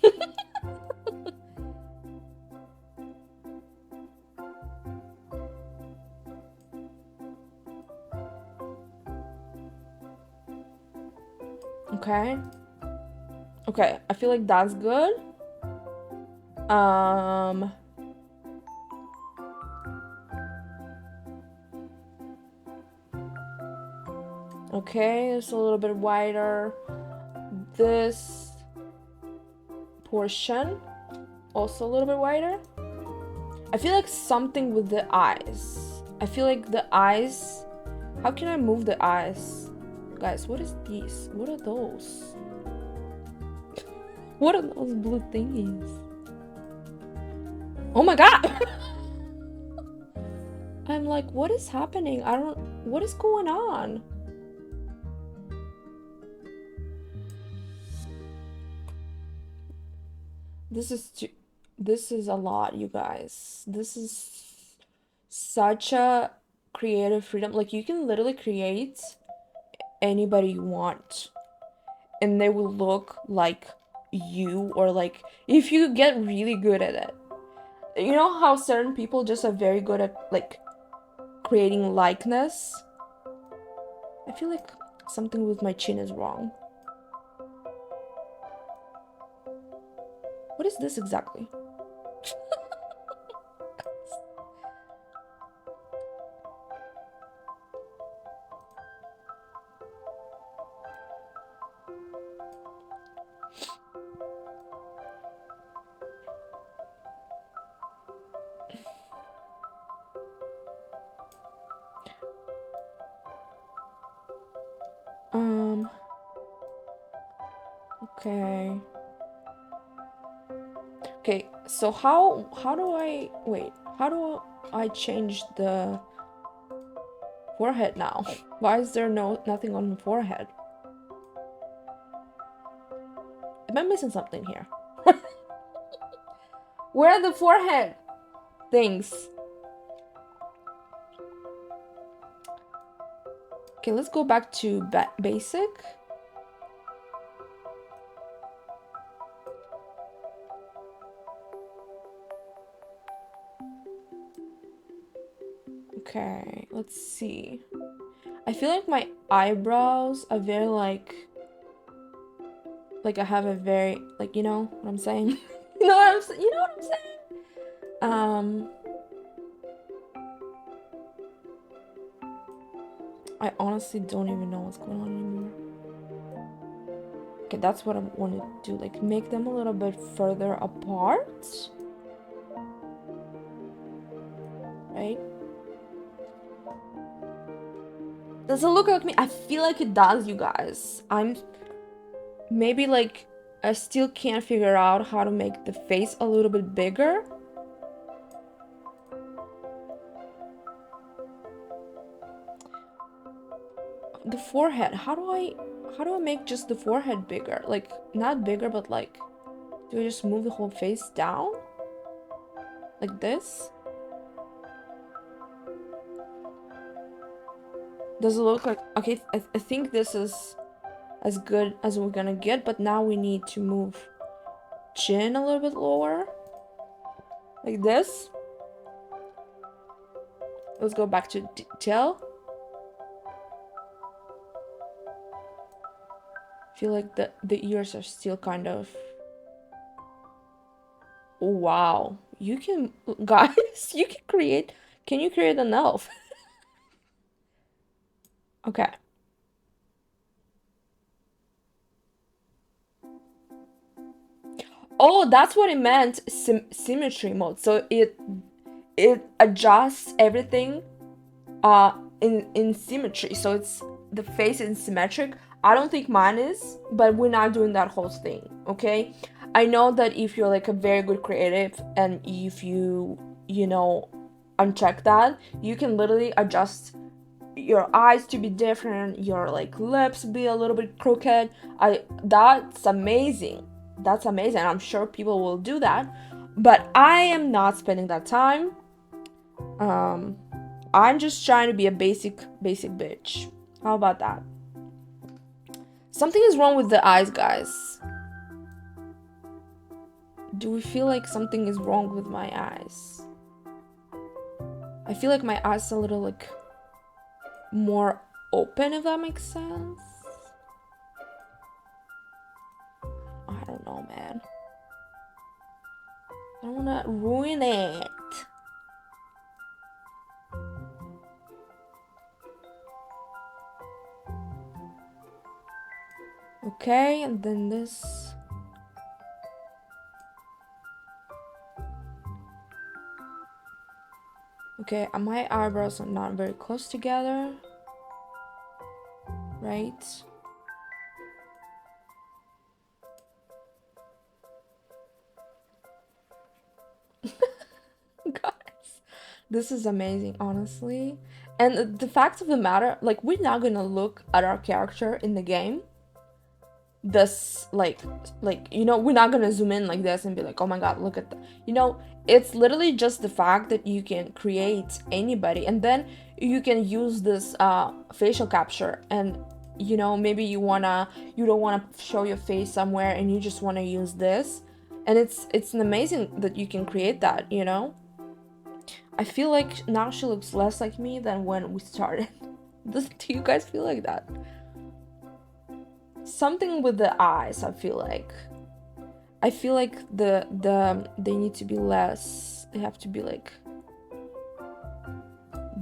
Okay. Okay, I feel like that's good. Um, okay, it's a little bit wider. This portion also a little bit wider. I feel like something with the eyes. I feel like the eyes. How can I move the eyes? Guys, what is these? What are those? What are those blue thingies? Oh my god! I'm like, what is happening? What is going on? This is a lot, you guys. This is such a creative freedom. Like, you can literally create anybody you want, and they will look like you, or like if you get really good at it. You know how certain people just are very good at like creating likeness? I feel like something with my chin is wrong. What is this exactly? Okay. Okay, so how do I wait? How do I change the forehead now? Why is there nothing on the forehead? Am I missing something here? Where are the forehead things? Okay, let's go back to basic. Okay, let's see. I feel like my eyebrows are very like I have a very like, you know what I'm saying? You know what I'm saying? I honestly don't even know what's going on anymore. Okay, that's what I want to do, like make them a little bit further apart. Right? Does it look like me? I feel like it does, you guys. I'm maybe like I still can't figure out how to make the face a little bit bigger. The forehead, how do I make just the forehead bigger? Like not bigger, but like do I just move the whole face down? Like this? Does it look like okay? I think this is as good as we're gonna get, but now we need to move chin a little bit lower. Like this. Let's go back to detail. Feel like the ears are still kind of. Oh, wow, you can, guys, you can create. Can you create an elf? Okay. Oh, that's what it meant. Symmetry mode. So it adjusts everything in symmetry. So it's the face is symmetric. I don't think mine is, but we're not doing that whole thing, okay? I know that if you're like a very good creative and if you know uncheck that, you can literally adjust your eyes to be different, your like lips be a little bit crooked. That's amazing. That's amazing. I'm sure people will do that, but I am not spending that time. I'm just trying to be a basic bitch. How about that? Something is wrong with the eyes, guys. Do we feel like something is wrong with my eyes? I feel like my eyes are a little like more open, if that makes sense. I don't know, man. I don't wanna ruin it. Okay, and then this. Okay, my eyebrows are not very close together, right? Guys, this is amazing, honestly. And the fact of the matter, like, we're not gonna look at our character in the game this like you know, we're not gonna zoom in like this and be like, oh my god, look at that, you know. It's literally just the fact that you can create anybody, and then you can use this facial capture, and you know, maybe you don't wanna show your face somewhere and you just want to use this, and it's an amazing that you can create that, you know. I feel like now she looks less like me than when we started. Do you guys feel like that? Something with the eyes, I feel like they need to be less, they have to be like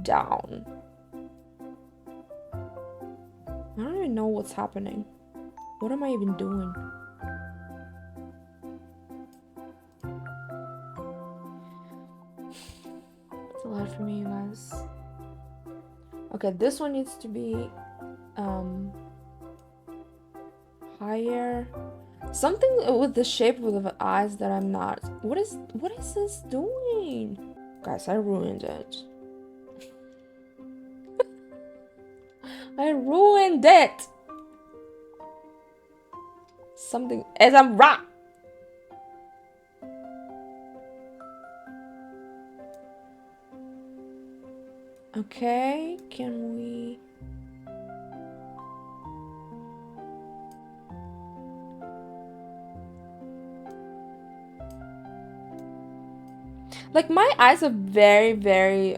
down. I don't even know what's happening. What am I even doing? It's a lot for me, you guys. Okay, this one needs to be higher. Something with the shape of the eyes that I'm not. What is this doing? Guys, I ruined it. I ruined it. Something as I'm right. Okay, can we? Like, my eyes are very, very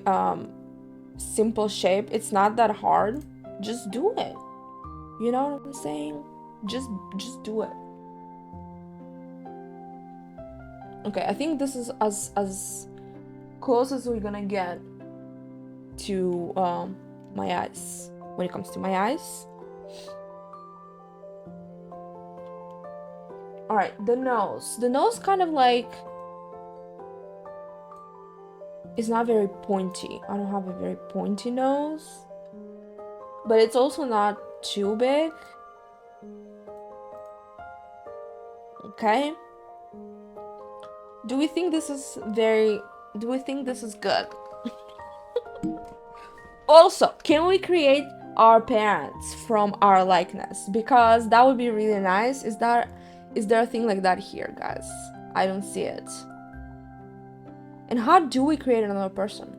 simple shape. It's not that hard. Just do it. You know what I'm saying? Just do it. Okay, I think this is as close as we're gonna get to my eyes. When it comes to my eyes. Alright, the nose. The nose kind of like is not very pointy. I don't have a very pointy nose. But it's also not too big. Okay. Do we think this is good? Also, can we create our parents from our likeness? Because that would be really nice. Is there a thing like that here, guys? I don't see it. And how do we create another person?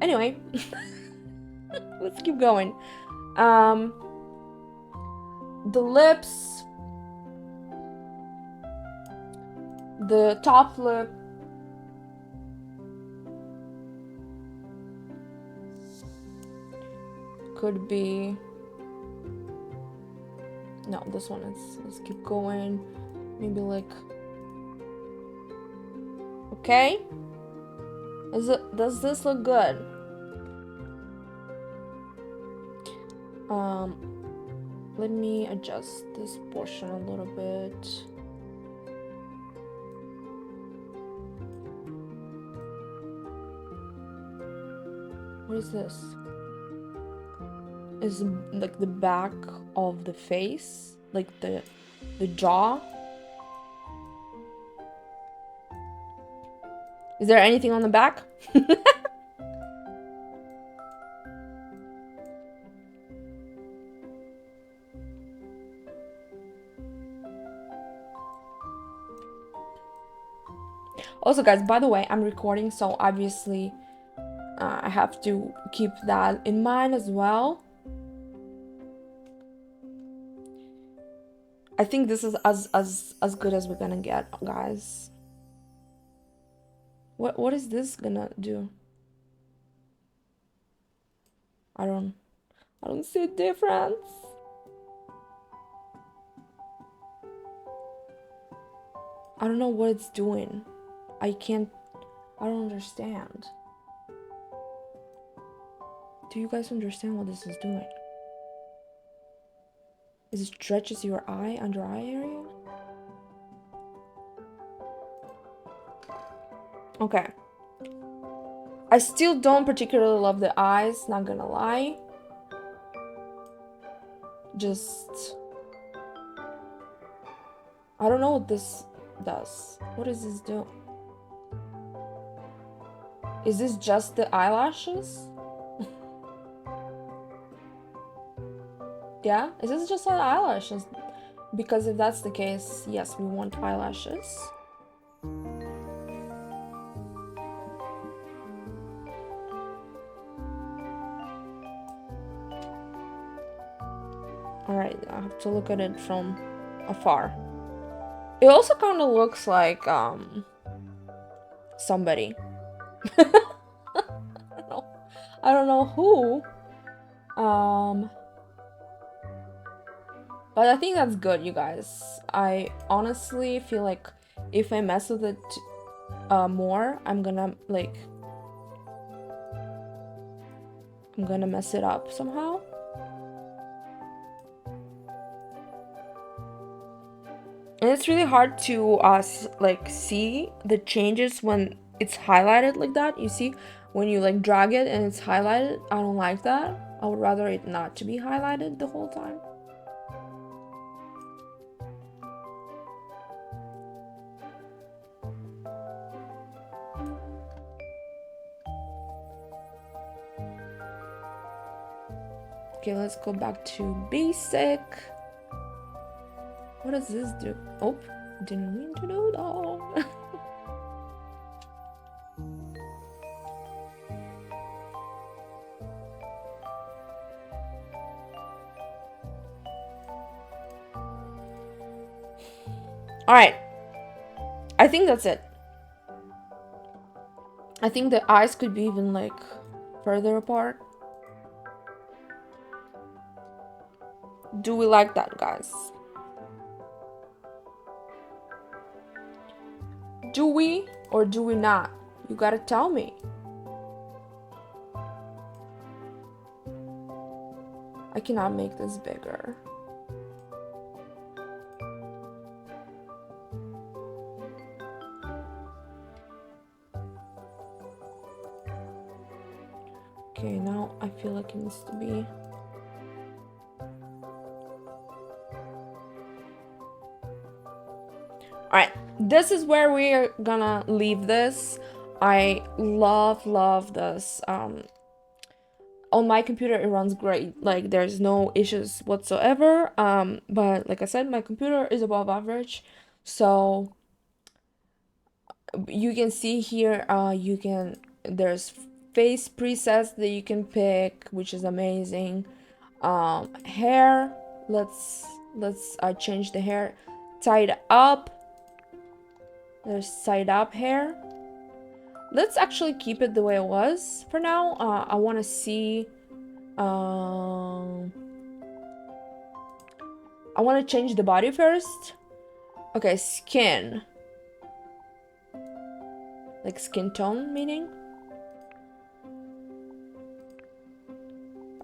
Anyway, let's keep going. The lips, the top lip, could be, no, this one is, let's keep going. Maybe like, okay, does this look good? Let me adjust this portion a little bit. What is this? Is like the back of the face, like the jaw. Is there anything on the back? Also, guys, by the way, I'm recording, so obviously I have to keep that in mind as well. I think this is as good as we're gonna get, guys. What is this gonna do? I don't see a difference. I don't know what it's doing. I can't, I don't understand. Do you guys understand what this is doing? It stretches your eye, under eye area? Okay. I still don't particularly love the eyes, not gonna lie. Just... I don't know what this does. What does this do? Is this just the eyelashes? Yeah? Is this just the eyelashes? Because if that's the case, yes, we want eyelashes. Alright, I have to look at it from afar. It also kind of looks like, somebody. I don't know who. But I think that's good, you guys. I honestly feel like if I mess with it more, I'm gonna mess it up somehow. And it's really hard to see the changes when it's highlighted like that. You see, when you like drag it and it's highlighted, I don't like that. I would rather it not to be highlighted the whole time. Okay, let's go back to basic. What does this do? Oh, didn't mean to do that. Alright. I think that's it. I think the eyes could be even like further apart. Do we like that, guys? Do we or do we not? You gotta tell me. I cannot make this bigger. Okay, now I feel like it needs to be... Alright, this is where we're gonna leave this. I love this. On my computer it runs great, like there's no issues whatsoever, but like I said, my computer is above average, so you can see here there's face presets that you can pick, which is amazing. Hair, let's change the hair. Tied up, there's tied up hair. Let's actually keep it the way it was for now. I want to see... I want to change the body first. Okay, skin. Like skin tone, meaning?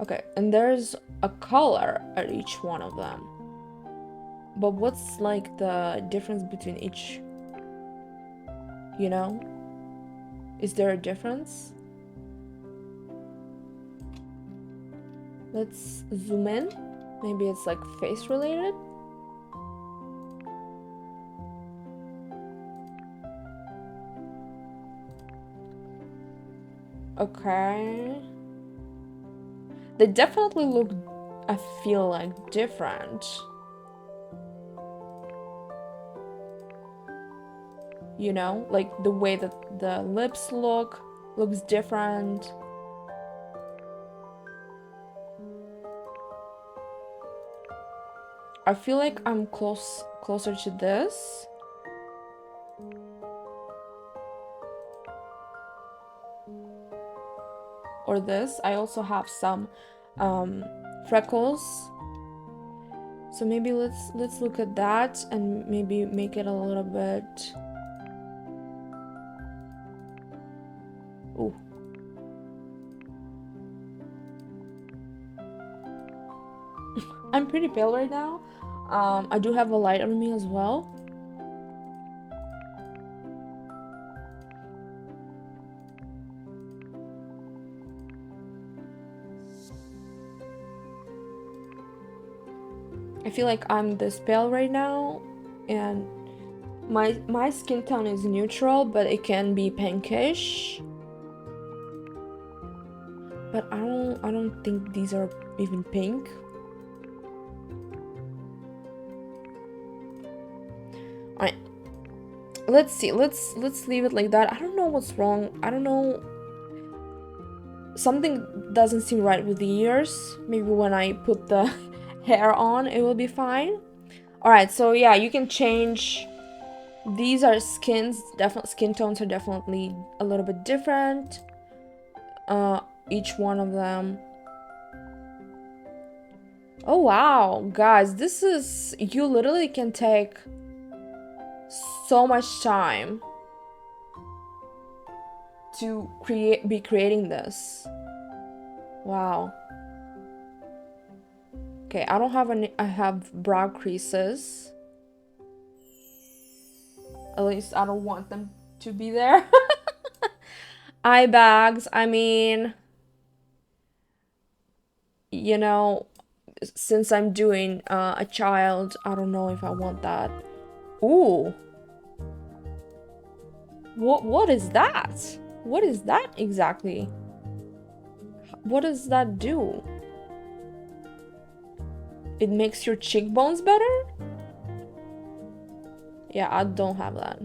Okay, and there's a color at each one of them. But what's like the difference between each? You know? Is there a difference? Let's zoom in. Maybe it's like face related. Okay. They definitely look, I feel like, different. You know, like the way that the lips looks different. I feel like I'm closer to this. Or this. I also have some freckles. So maybe let's look at that and maybe make it a little bit... Ooh. I'm pretty pale right now. I do have a light on me as well. I feel like I'm this pale right now, and my skin tone is neutral, but it can be pinkish. But I don't think these are even pink. Alright. Let's see. Let's leave it like that. I don't know what's wrong. I don't know. Something doesn't seem right with the ears. Maybe when I put the hair on, it will be fine. Alright, so yeah, you can change. These are skin tones are definitely a little bit different. Each one of them. Oh wow, guys, this is, you literally can take so much time to be creating this. Wow. Okay, I don't have any. I have brow creases. At least I don't want them to be there. Eye bags, I mean, you know, since I'm doing a child, I don't know if I want that. Ooh. What is that? What is that exactly? What does that do? It makes your cheekbones better? Yeah, I don't have that.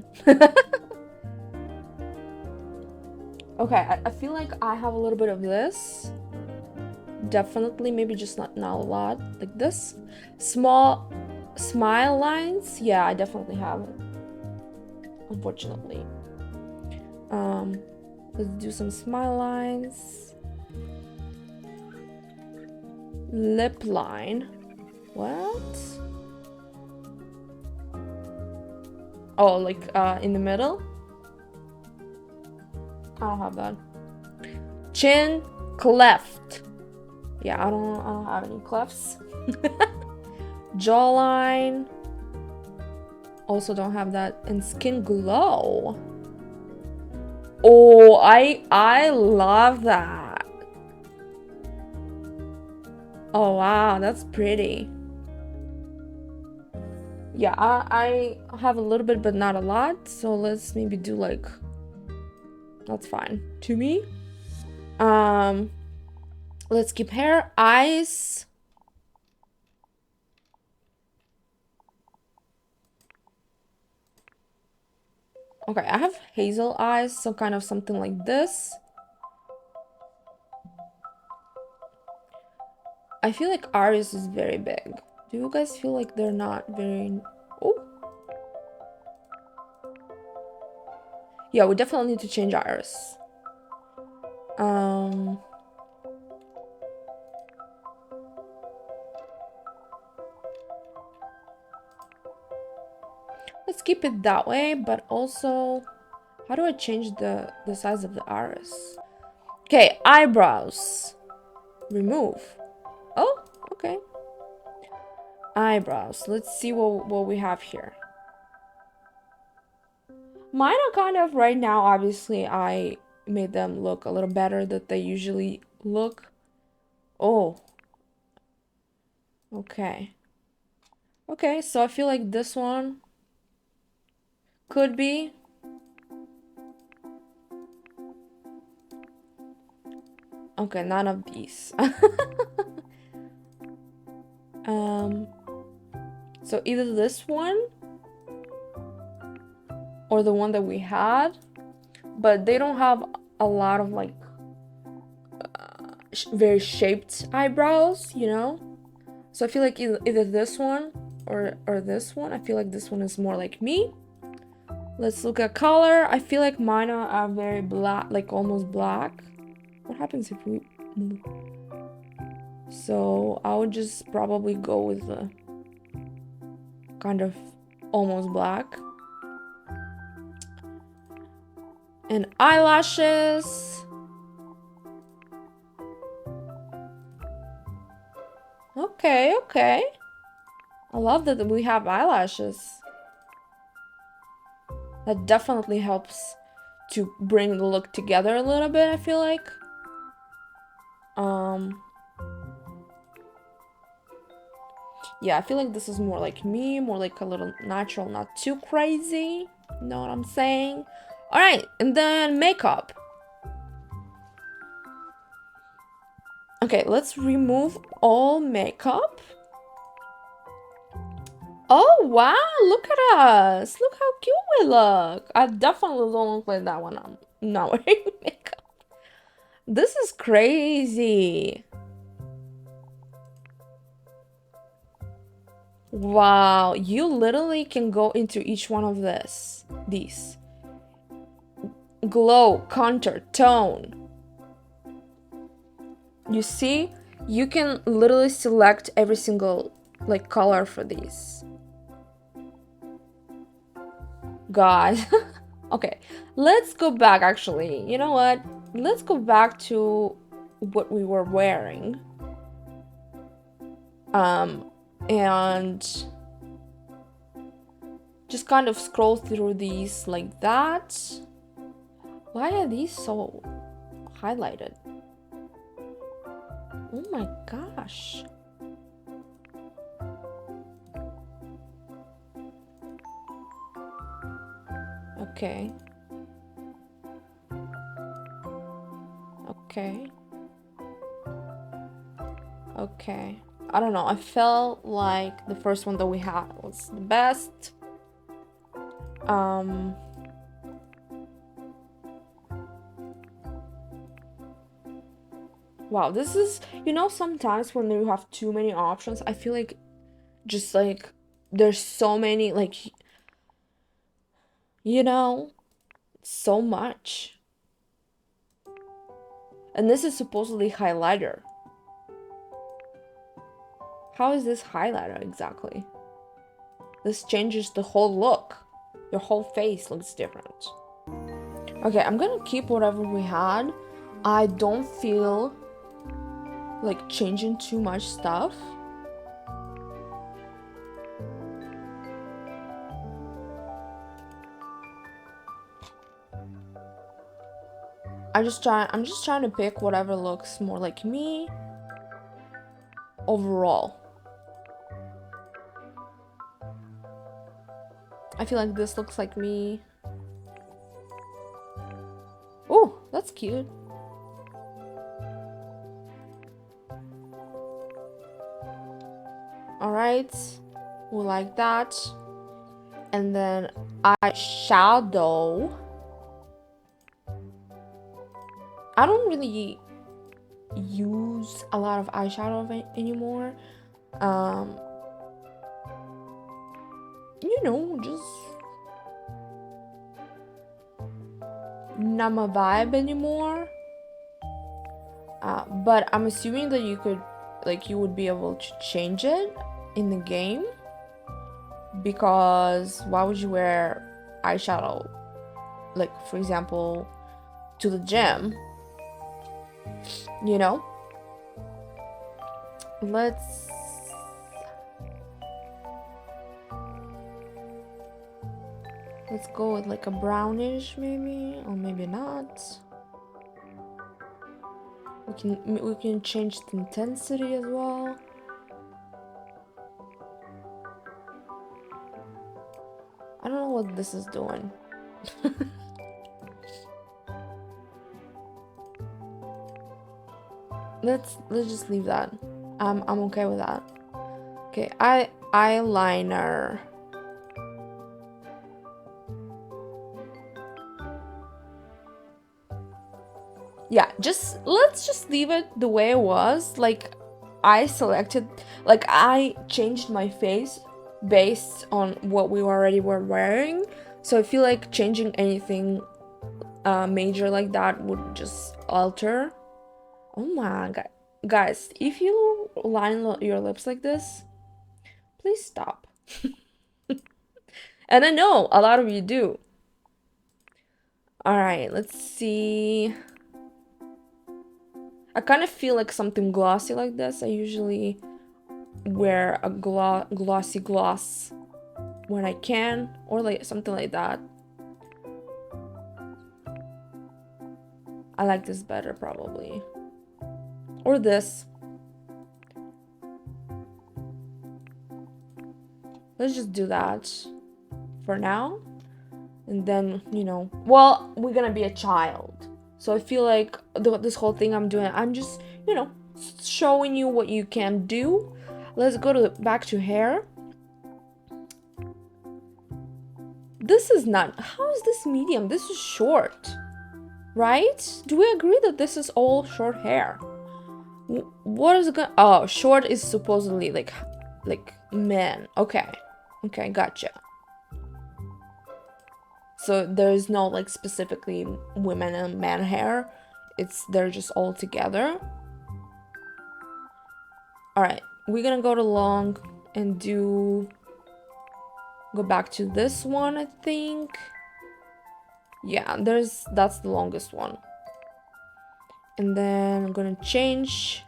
Okay, I feel like I have a little bit of this. Definitely, maybe just not a lot. Like this. Small smile lines. Yeah, I definitely have it. Unfortunately. Let's do some smile lines. Lip line. What? Oh, like in the middle? I don't have that. Chin cleft. Yeah, I don't have any clefts. Jawline. Also don't have that. And skin glow. Oh, I love that. Oh wow, that's pretty. Yeah, I have a little bit but not a lot, so let's maybe do like, that's fine to me. Let's keep hair. Eyes. Okay, I have hazel eyes, so kind of something like this. I feel like Aries is very big. Do you guys feel like they're not very... Oh. Yeah, we definitely need to change Iris. Let's keep it that way, but also, how do I change the size of the iris? Okay, eyebrows. Remove. Oh, okay. Eyebrows. Let's see what we have here. Mine are kind of, right now, obviously, I made them look a little better than they usually look. Oh. Okay. Okay, so I feel like this one could be. Okay, none of these. So either this one or the one that we had, but they don't have a lot of like very shaped eyebrows, you know? So I feel like either this one or this one. I feel like this one is more like me. Let's look at color. I feel like mine are very black, like almost black. What happens if we move? So I would just probably go with the kind of almost black. And eyelashes. Okay, okay. I love that we have eyelashes. That definitely helps to bring the look together a little bit, I feel like. Yeah, I feel like this is more like me, more like a little natural, not too crazy. You know what I'm saying? All right, and then makeup. Okay, let's remove all makeup. Oh, wow, look at us. Look how cute we look. I definitely don't look like that when I'm not wearing makeup. This is crazy. Wow, you literally can go into each one of these. Glow, contour, tone. You see? You can literally select every single like color for these. God. Okay, let's go back actually. You know what? Let's go back to what we were wearing. And just kind of scroll through these like that. Why are these so highlighted? Oh my gosh. Okay. Okay. Okay. I don't know. I felt like the first one that we had was the best. Wow, this is, you know, sometimes when you have too many options, I feel like just like there's so many, like, you know, so much. And this is supposedly highlighter. How is this highlighter exactly? This changes the whole look. Your whole face looks different. Okay, I'm gonna keep whatever we had. I don't feel like changing too much stuff. I'm just trying to pick whatever looks more like me overall. I feel like this looks like me. Oh, that's cute. All right, we like that. And then eyeshadow. I don't really use a lot of eyeshadow anymore. You know, just not my vibe anymore. But I'm assuming that you would be able to change it in the game, because why would you wear eyeshadow, like for example, to the gym? You know? Let's go with like a brownish maybe, or maybe not. We can change the intensity as well. I don't know what this is doing. Let's just leave that. I'm okay with that. Okay, eyeliner. Yeah, let's just leave it the way it was. Like I changed my face based on what we already were wearing. So I feel like changing anything major like that would just alter. Oh my god. Guys, if you line your lips like this, please stop. And I know a lot of you do. All right, let's see. I kind of feel like something glossy like this. I usually wear a glossy gloss when I can, or like something like that. I like this better probably, or this. Let's just do that for now. And then, you know, well, we're gonna be a child. So I feel like this whole thing I'm doing, I'm just, you know, showing you what you can do. Let's go back to hair. This is not, how is this medium? This is short, right? Do we agree that this is all short hair? What is it gonna, oh, short is supposedly like men. Okay, gotcha. So there's no like specifically women and man hair. They're just all together. All right, we're gonna go to long and go back to this one, I think. Yeah, that's the longest one. And then I'm gonna change.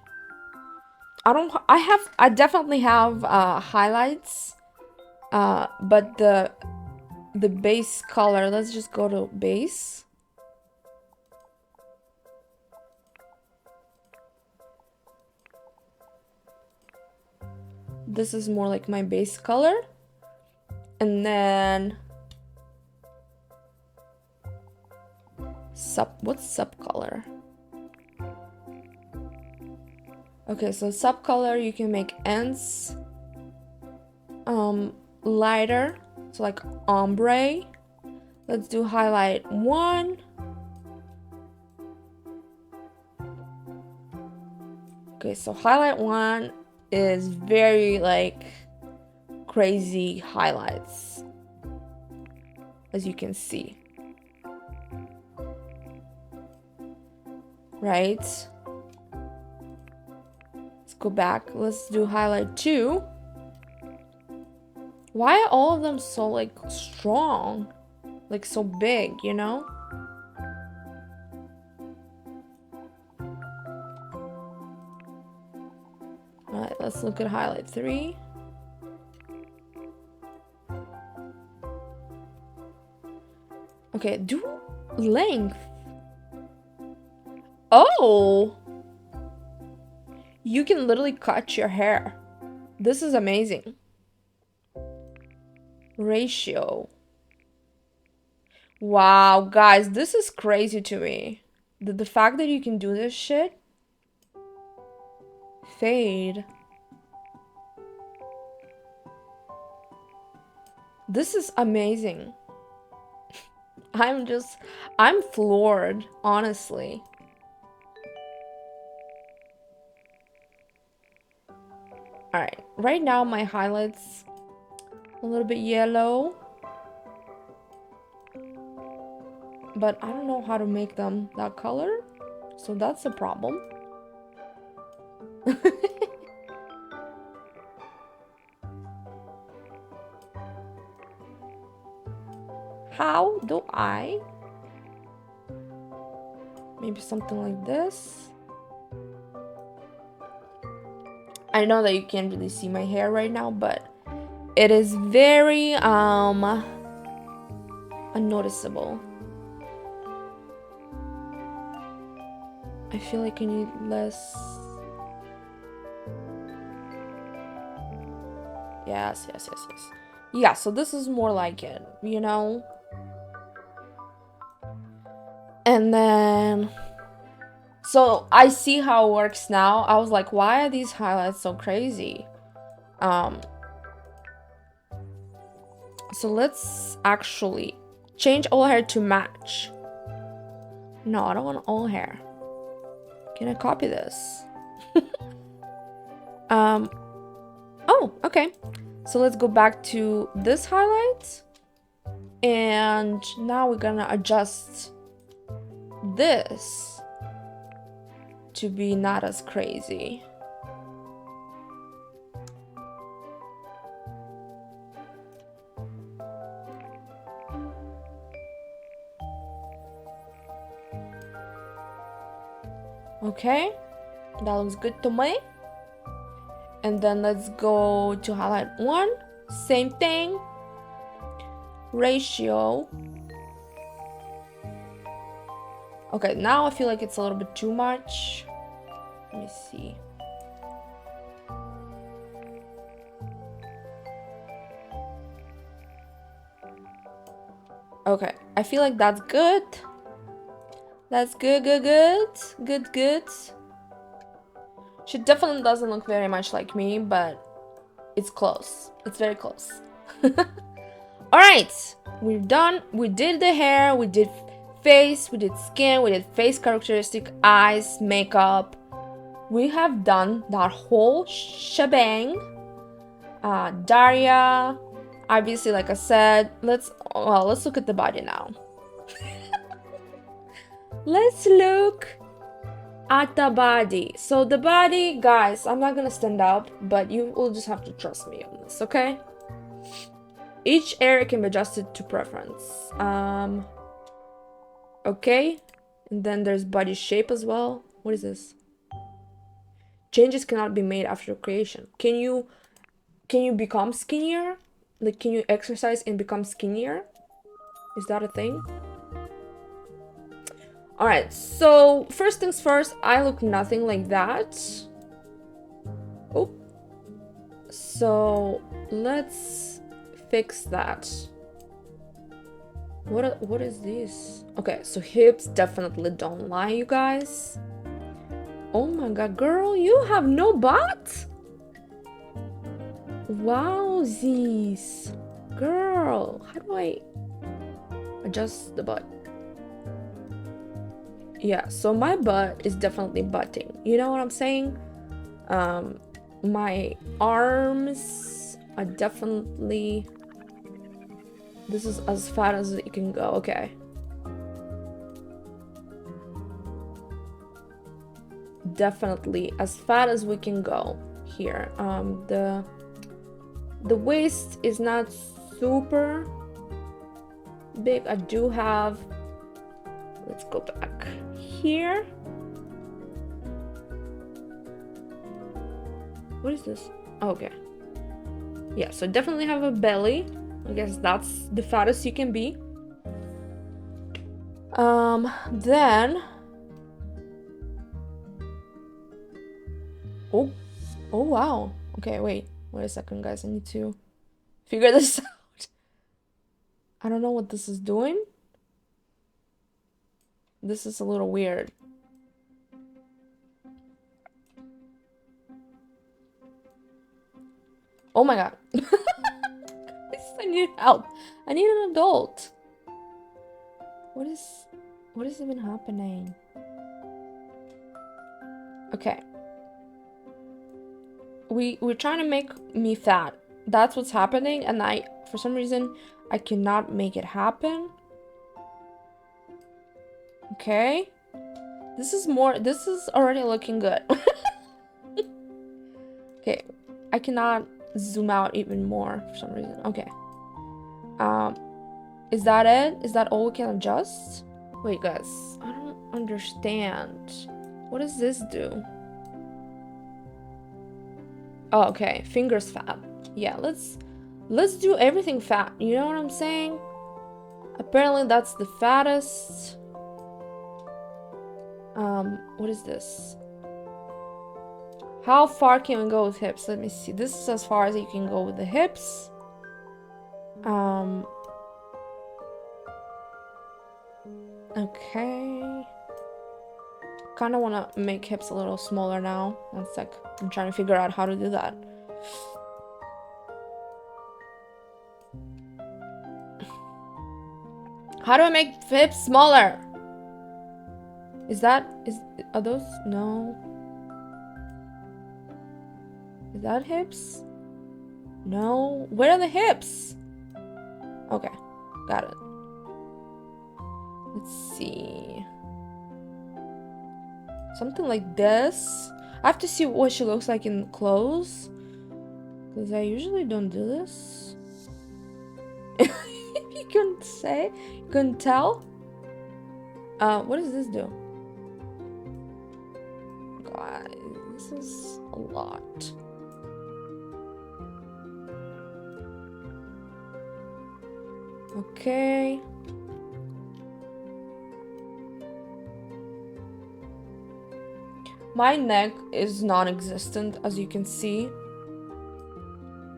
I definitely have highlights, but the base color, let's just go to base. This is more like my base color. And then what's sub color? Okay, so sub color, you can make ends lighter, so like ombre. Let's do highlight 1. Okay, so highlight 1 is very like crazy highlights, as you can see, right? Let's go back. Let's do highlight 2. Why are all of them so like strong, like so big, you know? All right, let's look at highlight 3. Okay, do length. Oh, you can literally cut your hair. This is amazing. Ratio. Wow, guys, this is crazy to me. The fact that you can do this shit. Fade. This is amazing. I'm floored, honestly. Alright, right now my highlights a little bit yellow. But I don't know how to make them that color. So that's a problem. How do I? Maybe something like this. I know that you can't really see my hair right now, but it is very unnoticeable. I feel like I need less. Yes. Yeah, so this is more like it, you know? And then, so I see how it works now. I was like, why are these highlights so crazy? So let's actually change all hair to match. No, I don't want all hair. Can I copy this? Oh, okay. So let's go back to this highlight. And now we're gonna adjust this to be not as crazy. Okay, that looks good to me. And then let's go to highlight 1. Same thing. Ratio. Okay, now I feel like it's a little bit too much. Let me see. Okay, I feel like that's good. That's good. She definitely doesn't look very much like me, but it's close. It's very close. Alright, we're done. We did the hair, we did face, we did skin, we did face characteristic, eyes, makeup. We have done that whole shebang. Daria, obviously, like I said, let's look at the body now. Let's look at the body. So the body, guys, I'm not gonna stand up, but you will just have to trust me on this, okay? Each area can be adjusted to preference. Okay, and then there's body shape as well. What is this? Changes cannot be made after creation. Can you become skinnier? Like, can you exercise and become skinnier? Is that a thing? Alright, so first things first, I look nothing like that. Oh. So let's fix that. What is this? Okay, so hips definitely don't lie, you guys. Oh my god, girl, you have no butt? Wowzies. Girl, how do I adjust the butt? Yeah, so my butt is definitely butting. You know what I'm saying? My arms are definitely... This is as fat as it can go. Okay. Definitely as fat as we can go here. The waist is not super big. I do have... Let's go back here. What is this? Oh, okay. Yeah, so definitely have a belly. I guess that's the fattest you can be. Then... Oh wow. Okay, wait a second, guys. I need to figure this out. I don't know what this is doing. This is a little weird. Oh my god. I need help. I need an adult. What is even happening? Okay. We're trying to make me fat. That's what's happening, and for some reason I cannot make it happen. Okay. This is already looking good. Okay. I cannot zoom out even more for some reason. Okay. Is that it? Is that all we can adjust? Wait, guys. I don't understand. What does this do? Oh, okay. Fingers fat. Yeah, let's do everything fat. You know what I'm saying? Apparently that's the fattest. What is this? How far can we go with hips? Let me see. This is as far as you can go with the hips. Okay. Kind of want to make hips a little smaller now. One sec. I'm trying to figure out how to do that. How do I make hips smaller? Are those? No. Is that hips? No. Where are the hips? Okay. Got it. Let's see. Something like this. I have to see what she looks like in clothes, because I usually don't do this. You can say, you can tell. What does this do? God, this is a lot. Okay. My neck is non-existent, as you can see.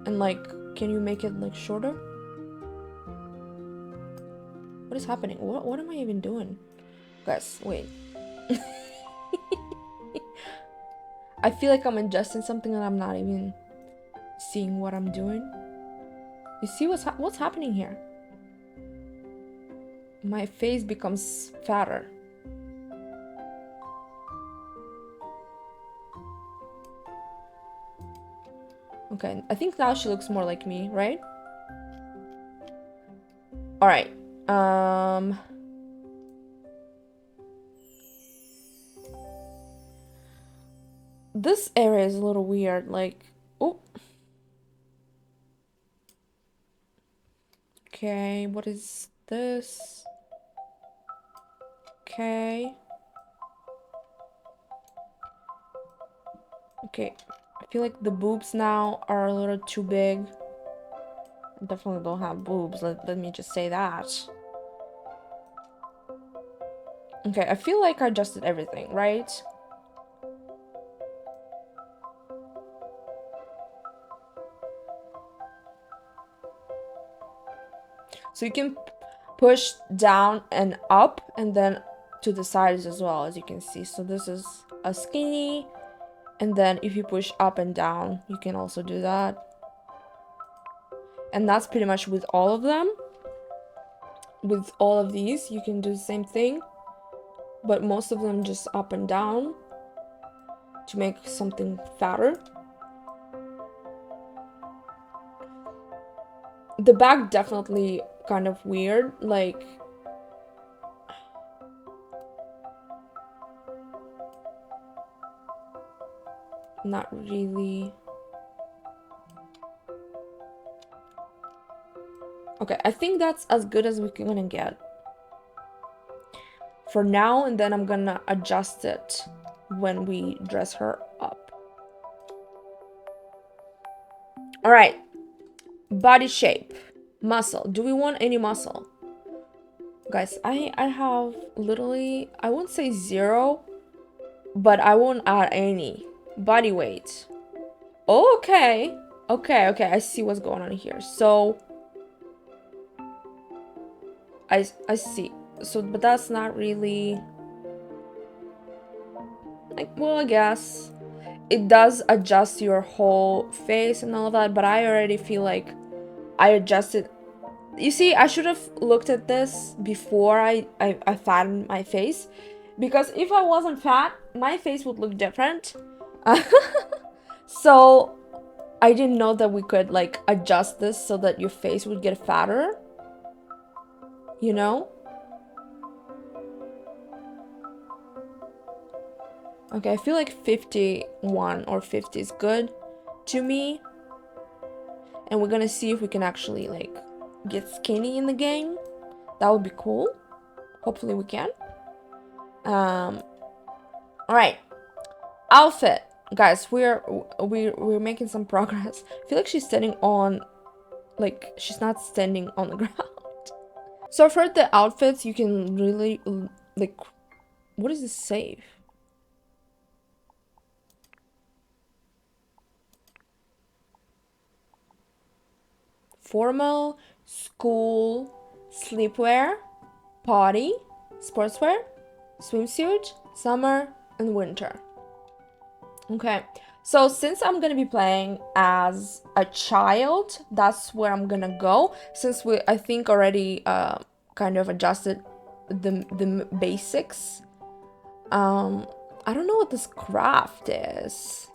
And like, can you make it like shorter? What is happening? What am I even doing? Guys, wait. I feel like I'm adjusting something and I'm not even seeing what I'm doing. You see what's happening here? My face becomes fatter. Okay, I think now she looks more like me, right? All right. This area is a little weird, like, oh. Okay, what is this? Okay. Okay, I feel like the boobs now are a little too big. I definitely don't have boobs, let me just say that. Okay, I feel like I adjusted everything, right? So you can push down and up and then to the sides as well, as you can see. So this is a skinny, and then if you push up and down, you can also do that. And that's pretty much with all of them. With all of these, you can do the same thing, but most of them just up and down to make something fatter. The back definitely kind of weird, like not really. Okay, I think that's as good as we're gonna get for now, and then I'm gonna adjust it when we dress her up. All right, body shape, muscle. Do we want any muscle? Guys, I have literally, I won't say 0, but I won't add any. Body weight. Okay, I see what's going on here. So I see. So, but that's not really like, well, I guess it does adjust your whole face and all of that, but I already feel like I adjusted. You see, I should have looked at this before I fattened my face, because if I wasn't fat, my face would look different. So I didn't know that we could like adjust this so that your face would get fatter, you know? Okay, I feel like 51 or 50 is good to me. And we're gonna see if we can actually like get skinny in the game. That would be cool. Hopefully we can. All right, outfit, guys. We're making some progress. I feel like she's standing on, like she's not standing on the ground. So for the outfits, you can really like, what does this say? Formal, school, sleepwear, party, sportswear, swimsuit, summer, and winter. Okay, so since I'm gonna be playing as a child, that's where I'm gonna go. Since I think already kind of adjusted the basics. I don't know what this craft is.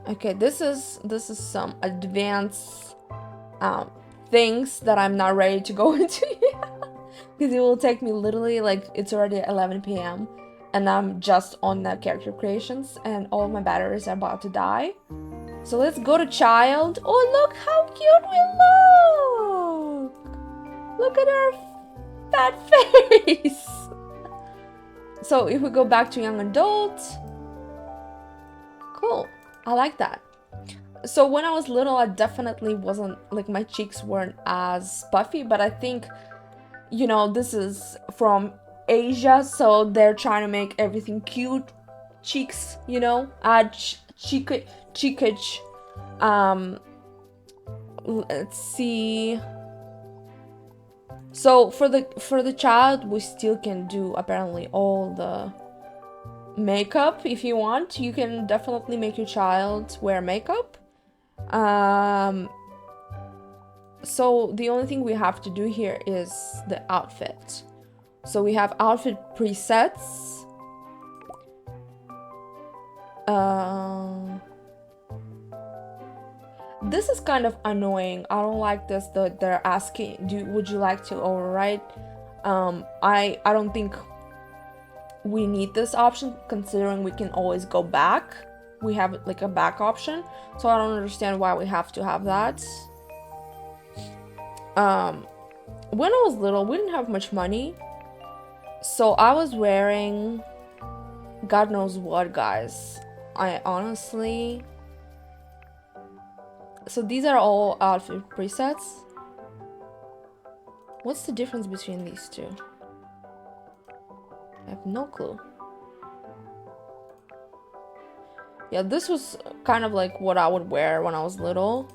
Okay, this is some advanced things that I'm not ready to go into yet, because it will take me literally, like, it's already 11 p.m. and I'm just on the character creations and all of my batteries are about to die. So let's go to child. Oh, look how cute we look! Look at her fat face! So if we go back to young adult, cool. I like that. So when I was little, I definitely wasn't, like, my cheeks weren't as puffy, but I think, you know, this is from Asia, so they're trying to make everything cute. Cheeks, you know, add cheekage. Let's see. So for the child, we still can do apparently all the makeup. If you want, you can definitely make your child wear makeup. So the only thing we have to do here is the outfit. So we have outfit presets. This is kind of annoying. I don't like this, that they're asking, would you like to overwrite? I don't think we need this option, considering we can always go back. We have like a back option, so I don't understand why we have to have that. When I was little, we didn't have much money, so I was wearing God knows what, guys. I honestly... So these are all outfit presets. What's the difference between these two? I have no clue. Yeah, this was kind of like what I would wear when I was little.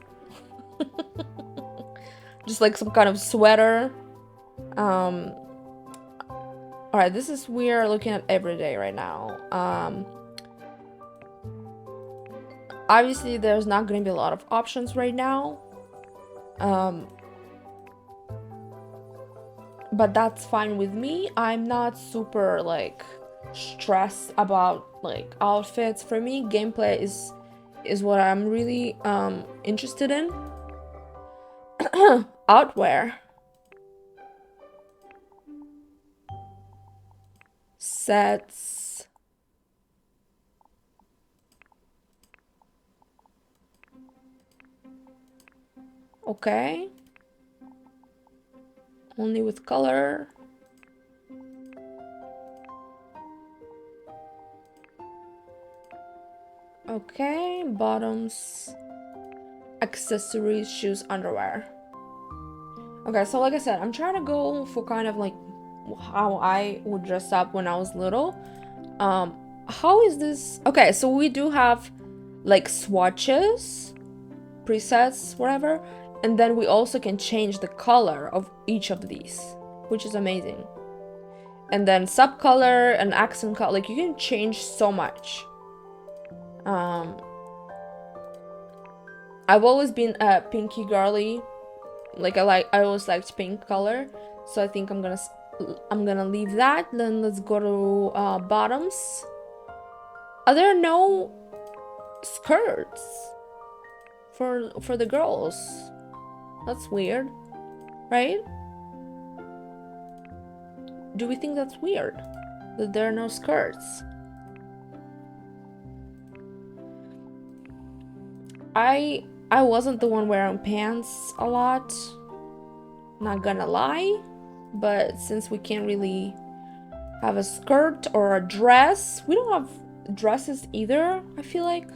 Just like some kind of sweater. Alright, this is, we are looking at everyday right now. Obviously, there's not going to be a lot of options right now. But that's fine with me. I'm not super, like, stressed about, like, outfits. For me, gameplay is what I'm really interested in. Outwear. Sets. Okay. Only with color. Okay, bottoms, accessories, shoes, underwear. Okay, so like I said, I'm trying to go for kind of like how I would dress up when I was little. How is this? Okay, so we do have like swatches, presets, whatever, and then we also can change the color of each of these, which is amazing. And then subcolor and accent color, like you can change so much. I've always been a pinky girly, like I always liked pink color, so I think I'm gonna leave that. Then let's go to bottoms. Are there no skirts for the girls? That's weird, right? Do we think that's weird that there are no skirts? I wasn't the one wearing pants a lot, not gonna lie, but since we can't really have a skirt or a dress, we don't have dresses either, I feel like.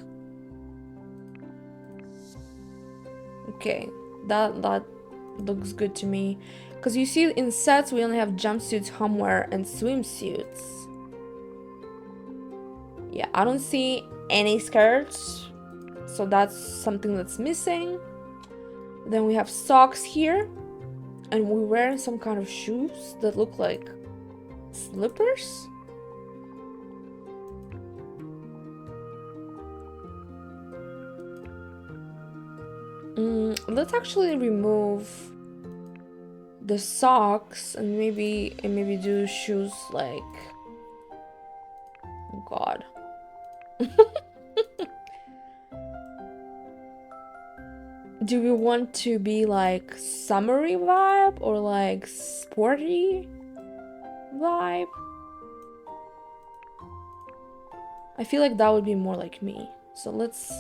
Okay, that looks good to me, because you see in sets we only have jumpsuits, homeware, and swimsuits. Yeah, I don't see any skirts, so that's something that's missing. Then we have socks here, and we're wearing some kind of shoes that look like slippers. Let's actually remove the socks and maybe do shoes like... Oh God. Do we want to be like summery vibe or like sporty vibe? I feel like that would be more like me. So let's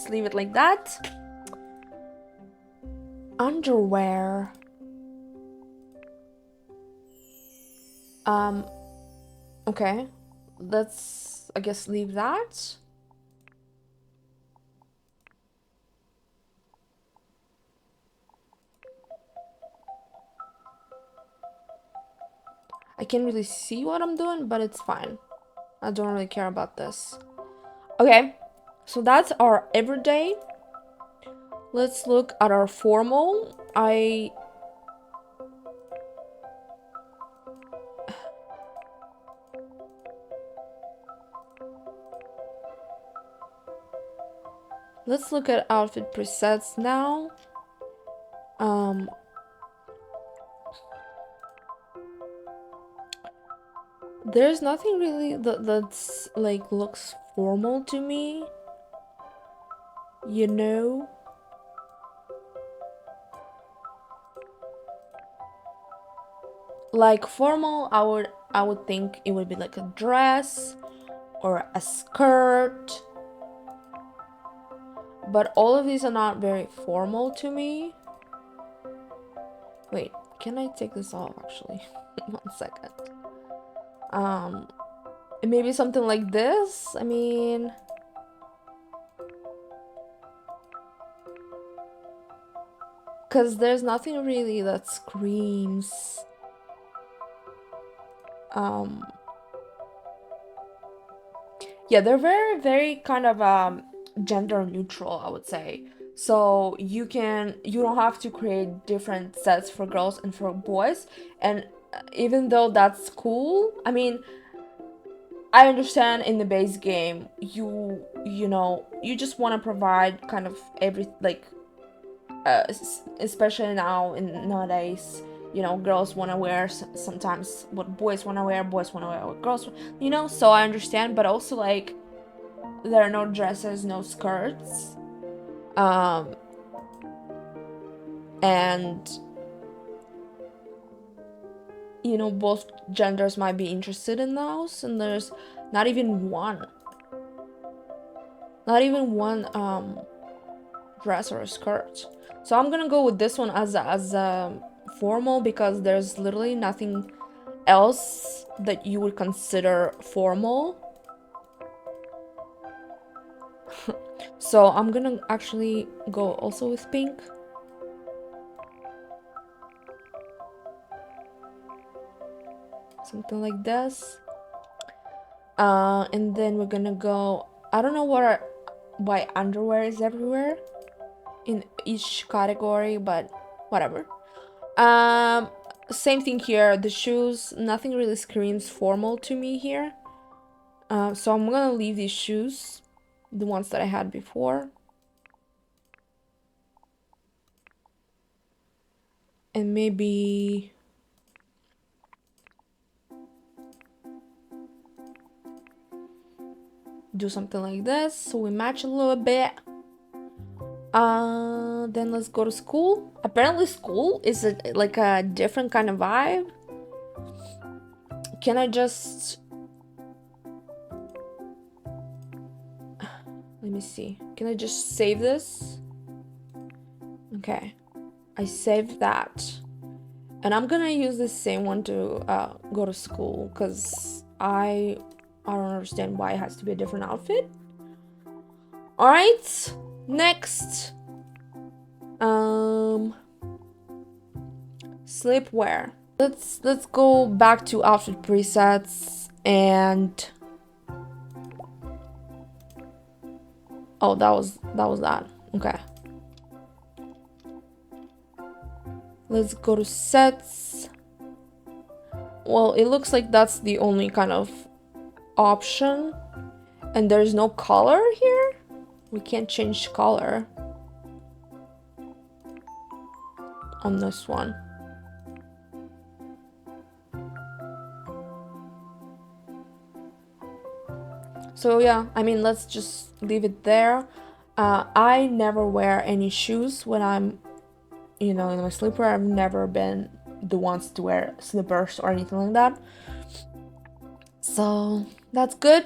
leave it like that. Underwear. Okay, let's, I guess, leave that. I can't really see what I'm doing, but it's fine. I don't really care about this. Okay, so that's our everyday. Let's look at our formal. Let's look at outfit presets now. There's nothing really that's like looks formal to me, you know? Like formal, I would think it would be like a dress or a skirt. But all of these are not very formal to me. Wait, can I take this off actually? 1 second. Maybe something like this. I mean, because there's nothing really that screams yeah, they're very kind of gender neutral, I would say. So you don't have to create different sets for girls and for boys. And even though that's cool, I mean, I understand in the base game you know you just want to provide kind of every like especially nowadays, you know, girls want to wear sometimes what boys want to wear, boys want to wear what girls, you know. So I understand, but also like there are no dresses, no skirts, and you know both genders might be interested in those, and there's not even one dress or a skirt. So I'm gonna go with this one as a formal because there's literally nothing else that you would consider formal. So I'm gonna actually go also with pink. Something like this. And then we're gonna go, I don't know why underwear is everywhere in each category, but whatever. Same thing here. The shoes, nothing really screams formal to me here. So I'm gonna leave these shoes, the ones that I had before. And maybe do something like this so we match a little bit. Then let's go to school. Apparently school is like a different kind of vibe. Can I just... Let me see. Can I just save this? Okay. I saved that. And I'm gonna use the same one to go to school because I don't understand why it has to be a different outfit. Alright. Next. Sleepwear. Let's go back to outfit presets and oh, that was that. Okay. Let's go to sets. Well, it looks like that's the only kind of option. And there's no color here. We can't change color on this one. So yeah, I mean, let's just leave it there. I never wear any shoes when I'm, you know, in my sleeper. I've never been the ones to wear slippers or anything like that. So that's good.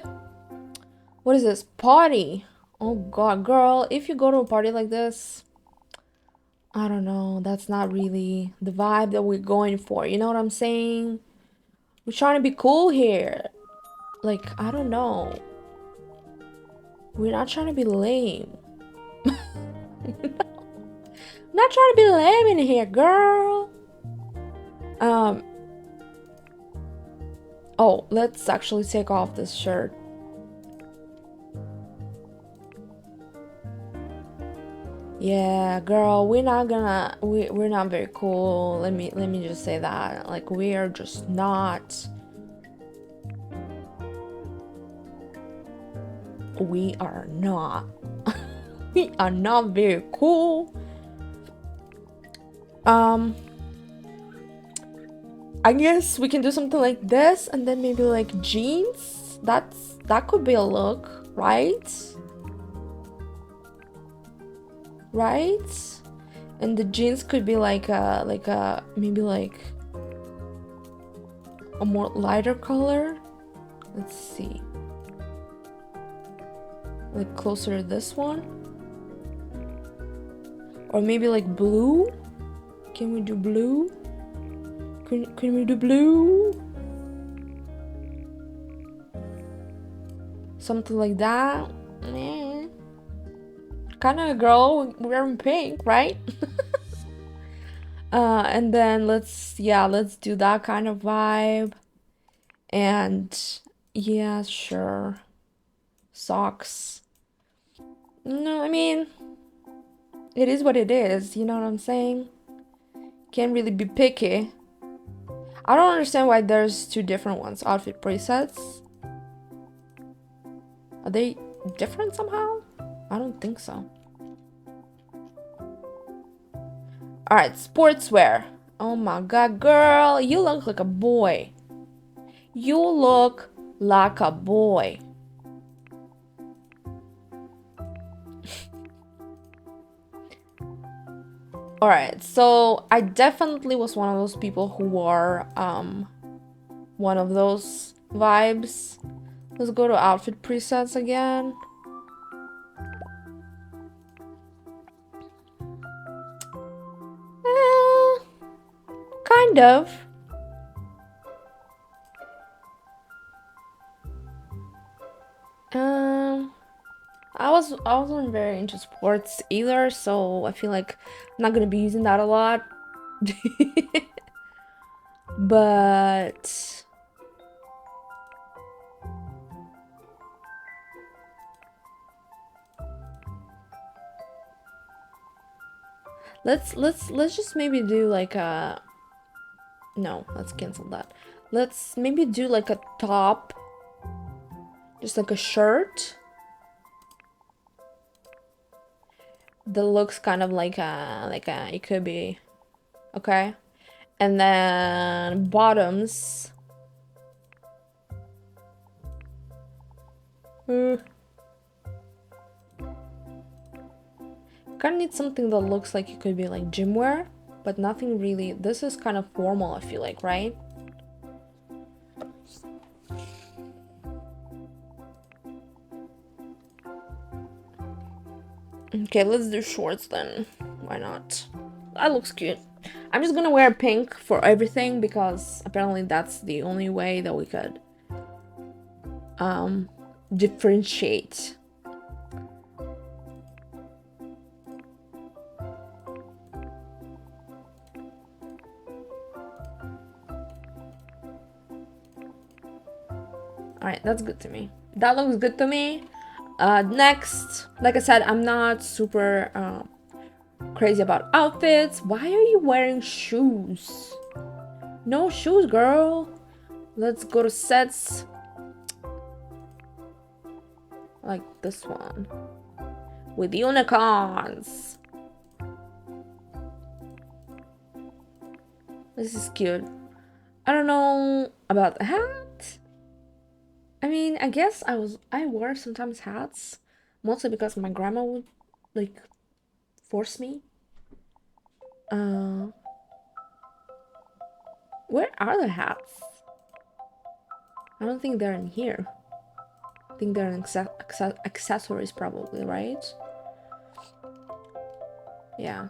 What is this? Party. Oh god, girl, if you go to a party like this, I don't know, that's not really the vibe that we're going for. You know what I'm saying? We're trying to be cool here. like, I don't know. We're not trying to be lame. Not trying to be lame in here, girl. Oh, let's actually take off this shirt. Yeah, girl, we're not very cool. Let me just say that. Like, we are just not. We are not. We are not very cool. I guess we can do something like this, and then maybe like jeans. That could be a look, right? Right? And the jeans could be like a maybe like a more lighter color. Let's see. Like closer to this one. Or maybe like blue. Can we do blue? Can we do blue? Something like that. Kind of a girl wearing pink, right? And then let's do that kind of vibe. And yeah, sure. Socks. No, I mean, it is what it is, you know what I'm saying? Can't really be picky. I don't understand why there's two different ones. Outfit presets. Are they different somehow? I don't think so. Alright, sportswear. Oh my god, girl, you look like a boy. You look like a boy. Alright, so I definitely was one of those people who wore one of those vibes. Let's go to outfit presets again. Kind of. I wasn't very into sports either, so I feel like I'm not gonna be using that a lot. But let's just maybe do like a no, let's cancel that. Let's maybe do like a top, just like a shirt that looks kind of like a it could be okay, and then bottoms. Kind of need something that looks like it could be like gym wear, but nothing really. This is kind of formal, I feel like, right? Okay, let's do shorts then. Why not? That looks cute. I'm just gonna wear pink for everything because apparently that's the only way that we could differentiate. Alright, that's good to me. That looks good to me. Next, like I said, I'm not super crazy about outfits. Why are you wearing shoes? No shoes, girl. Let's go to sets. Like this one. With unicorns. This is cute. I don't know about the hat. I mean, I guess I wear sometimes hats, mostly because my grandma would like force me. Where are the hats? I don't think they're in here. I think they're in accessories probably, right? Yeah.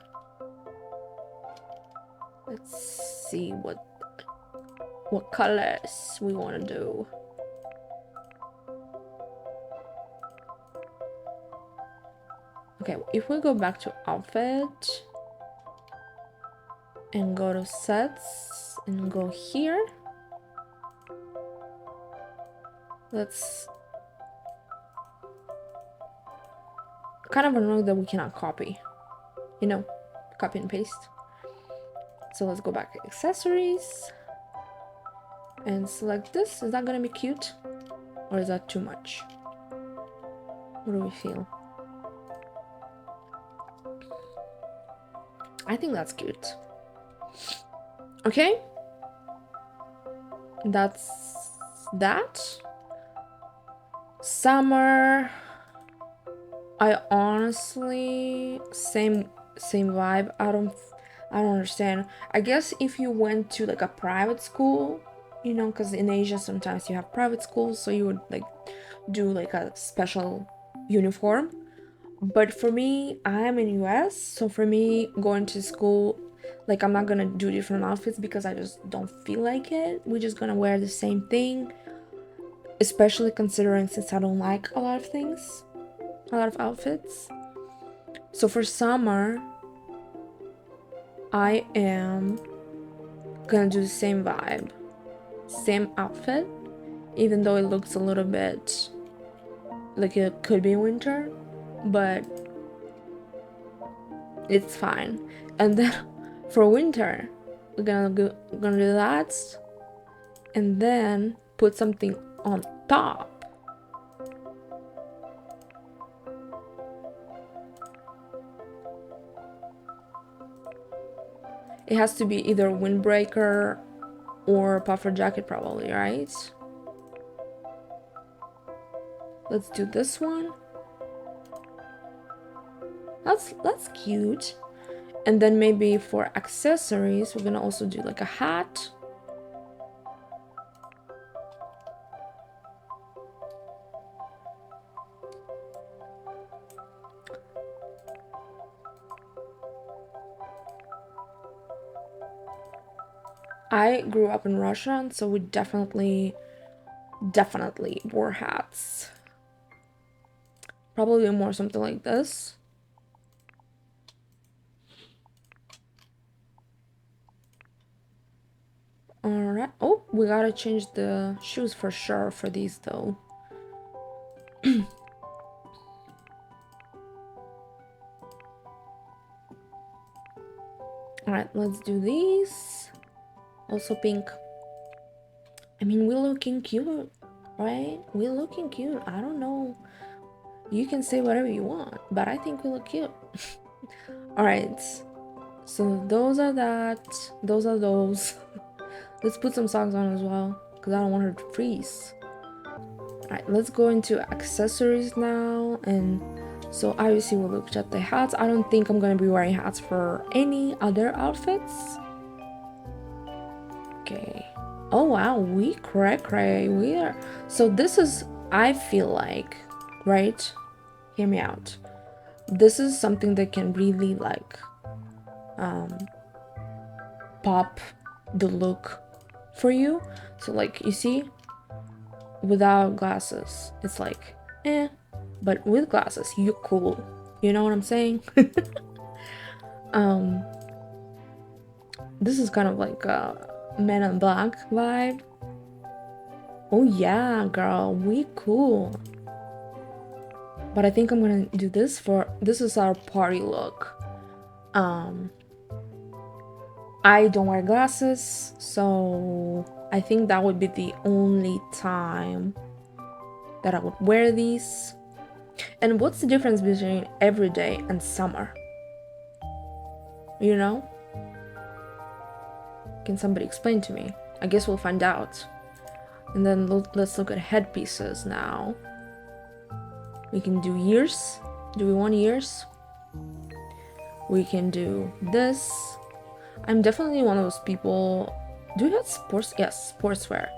Let's see what colors we want to do. Okay, if we go back to outfit and go to sets and go here, let's kind of annoying that we cannot copy, you know, copy and paste. So let's go back to accessories and select this. Is that gonna be cute or is that too much? What do we feel? I think that's cute. Okay, that's that. Summer, I honestly same vibe. I don't understand. I guess if you went to like a private school, you know, because in Asia sometimes you have private schools, so you would like do like a special uniform. But for me, I'm in US, so for me going to school, like I'm not gonna do different outfits because I just don't feel like it. We're just gonna wear the same thing, especially considering since I don't like a lot of things, a lot of outfits. So for summer, I am gonna do the same vibe, same outfit, even though it looks a little bit like it could be winter, but it's fine. And then for winter, we're gonna do that, and then put something on top. It has to be either windbreaker or puffer jacket probably, right? Let's do this one. That's cute. And then maybe for accessories, we're gonna also do like a hat. I grew up in Russia, so we definitely wore hats. Probably more something like this. Alright. Oh, we gotta change the shoes for sure for these though. Alright, let's do these. Also pink. I mean, we're looking cute, right? We're looking cute. I don't know. You can say whatever you want, but I think we look cute. Alright. So those are that. Those are those. Let's put some socks on as well, because I don't want her to freeze. Alright, let's go into accessories now. And so obviously we looked at the hats. I don't think I'm gonna be wearing hats for any other outfits. Okay. Oh wow, we cray. We are. So this is, I feel like, right? Hear me out. This is something that can really like pop the look for you. So like you see, without glasses, it's like eh, but with glasses, you're cool. You know what I'm saying? This is kind of like a Men in Black vibe. Oh yeah, girl, we cool. But I think I'm gonna do this this is our party look. I don't wear glasses, so I think that would be the only time that I would wear these. And what's the difference between everyday and summer? You know? Can somebody explain to me? I guess we'll find out. And then let's look at headpieces now. We can do ears. Do we want ears? We can do this. I'm definitely one of those people. Do we have sports? Yes, sportswear.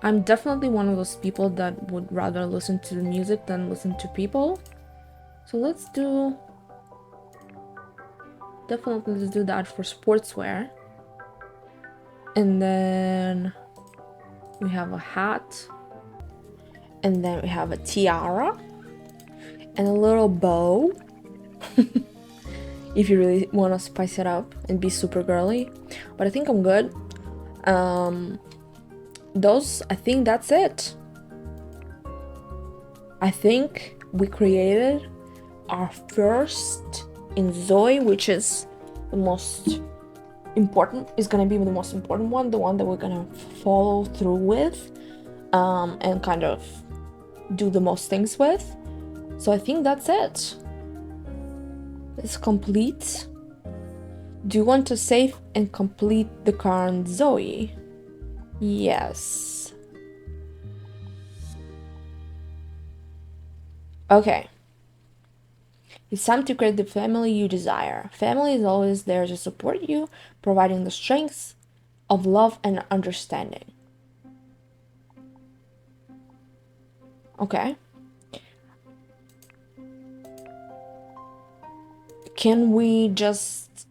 I'm definitely one of those people that would rather listen to the music than listen to people. So let's do. Definitely let's do that for sportswear. And then we have a hat. And then we have a tiara. And a little bow. if you really want to spice it up and be super girly. But I think I'm good. I think that's it. I think we created our first INZOI, which is the most important, is gonna be the most important one, the one that we're gonna follow through with, and kind of do the most things with. So I think that's it. It's complete. Do you want to save and complete the current Zoe? Yes. Okay. It's time to create the family you desire. Family is always there to support you, providing the strength of love and understanding. Okay. Can we just...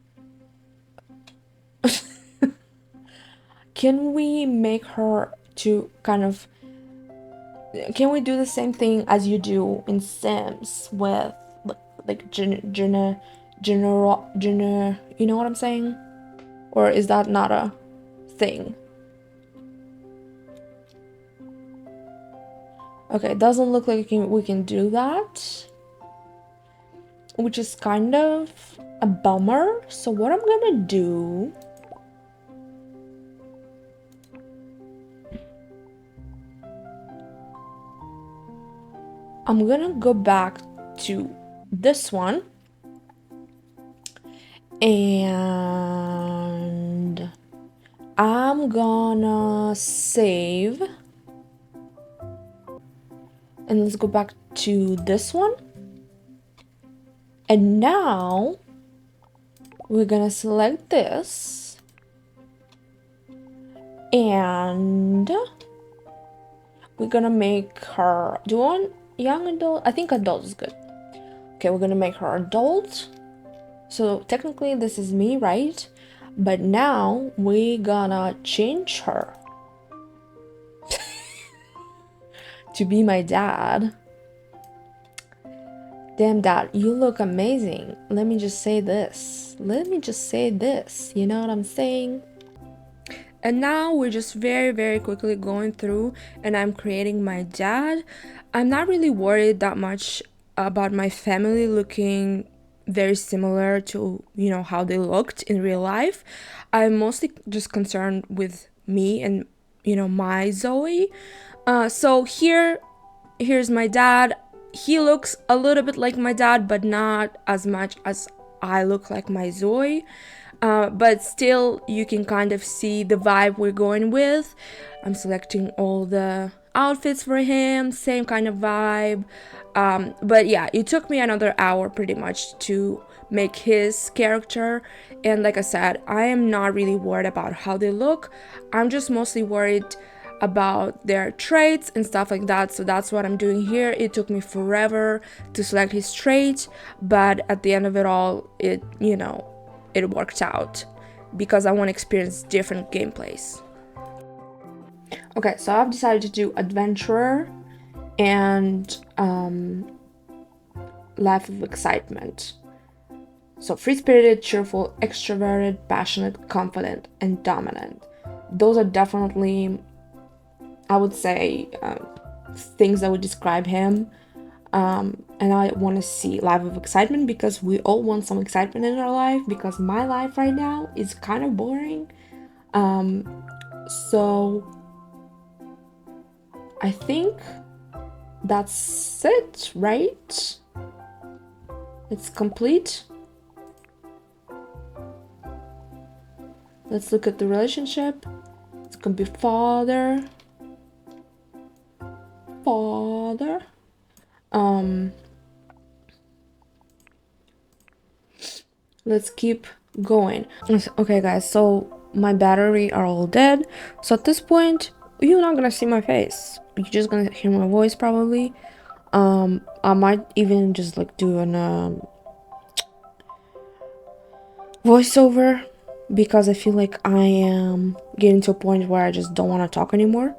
Can we make her to kind of... Can we do the same thing as you do in Sims with like you know what I'm saying? Or is that not a thing? Okay, it doesn't look like we can do that, which is kind of a bummer. So what I'm gonna do, I'm gonna go back to this one and I'm gonna save, and let's go back to this one. And now we're gonna select this and we're gonna make her, do you want young adult? I think adult is good. Okay, we're gonna make her adult. So technically this is me, right? But now we're gonna change her to be my dad. Damn, dad, you look amazing. Let me just say this. You know what I'm saying? And now we're just very, very quickly going through and I'm creating my dad. I'm not really worried that much about my family looking very similar to, you know, how they looked in real life. I'm mostly just concerned with me and, you know, my Zoe. So here's my dad. He looks a little bit like my dad, but not as much as I look like my Zoe. But still, you can kind of see the vibe we're going with. I'm selecting all the outfits for him, same kind of vibe. But yeah, it took me another hour pretty much to make his character. And like I said, I am not really worried about how they look. I'm just mostly worried about their traits and stuff like that. So that's what I'm doing here. It took me forever to select his trait, but at the end of it all, it worked out because I want to experience different gameplays. Okay, so I've decided to do adventurer and life of excitement. So free-spirited, cheerful, extroverted, passionate, confident, and dominant. Those are definitely, I would say, things that would describe him. And I want to see life of excitement because we all want some excitement in our life, because my life right now is kind of boring. So I think that's it, right? It's complete. Let's look at the relationship. It's gonna be father. Let's keep going. Okay guys, so my battery are all dead, so at this point you're not gonna see my face, you're just gonna hear my voice probably. I might even just like do an voiceover, because I feel like I am getting to a point where I just don't want to talk anymore.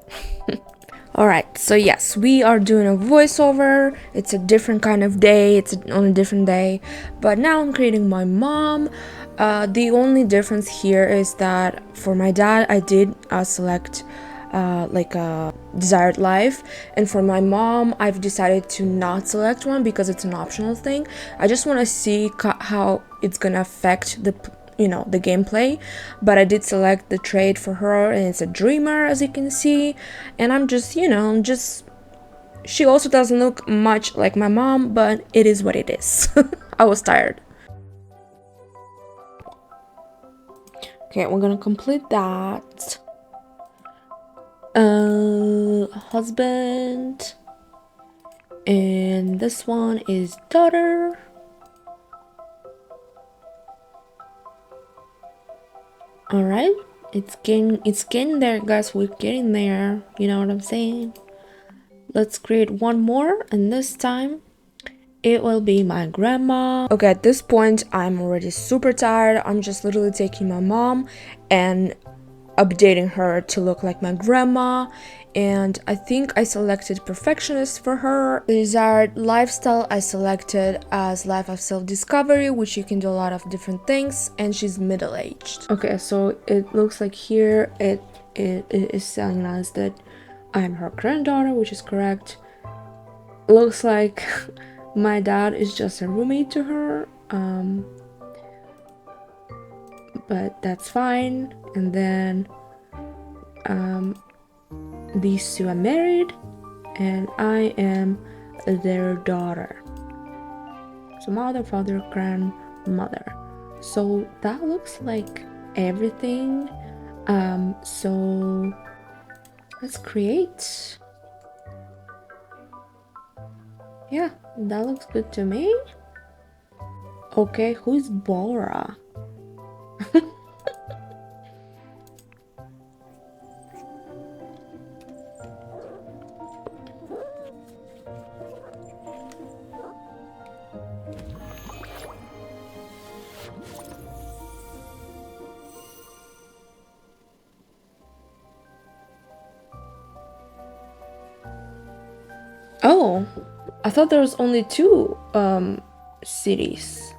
Alright, so yes, we are doing a voiceover. It's a different kind of day, on a different day. But now I'm creating my mom. The only difference here is that for my dad, I did select like a desired life, and for my mom I've decided to not select one because it's an optional thing. I just want to see how it's gonna affect the gameplay, but I did select the trait for her, and it's a dreamer, as you can see. And I'm just she also doesn't look much like my mom, but it is what it is. I was tired. Okay, we're gonna complete that. Husband, and this one is daughter. All right, it's getting there, guys. We're getting there, you know what I'm saying? Let's create one more, and this time it will be my grandma. Okay, at this point I'm already super tired. I'm just literally taking my mom and updating her to look like my grandma, and I think I selected perfectionist for her. The desired lifestyle I selected as life of self-discovery, which you can do a lot of different things, and she's middle-aged. Okay, so it looks like here it is telling us that I'm her granddaughter, which is correct. Looks like my dad is just a roommate to her, but that's fine. And then these two are married, and I am their daughter. So mother, father, grandmother. So that looks like everything. So let's create. Yeah, that looks good to me. Okay, who's Bora? Oh, I thought there was only two cities.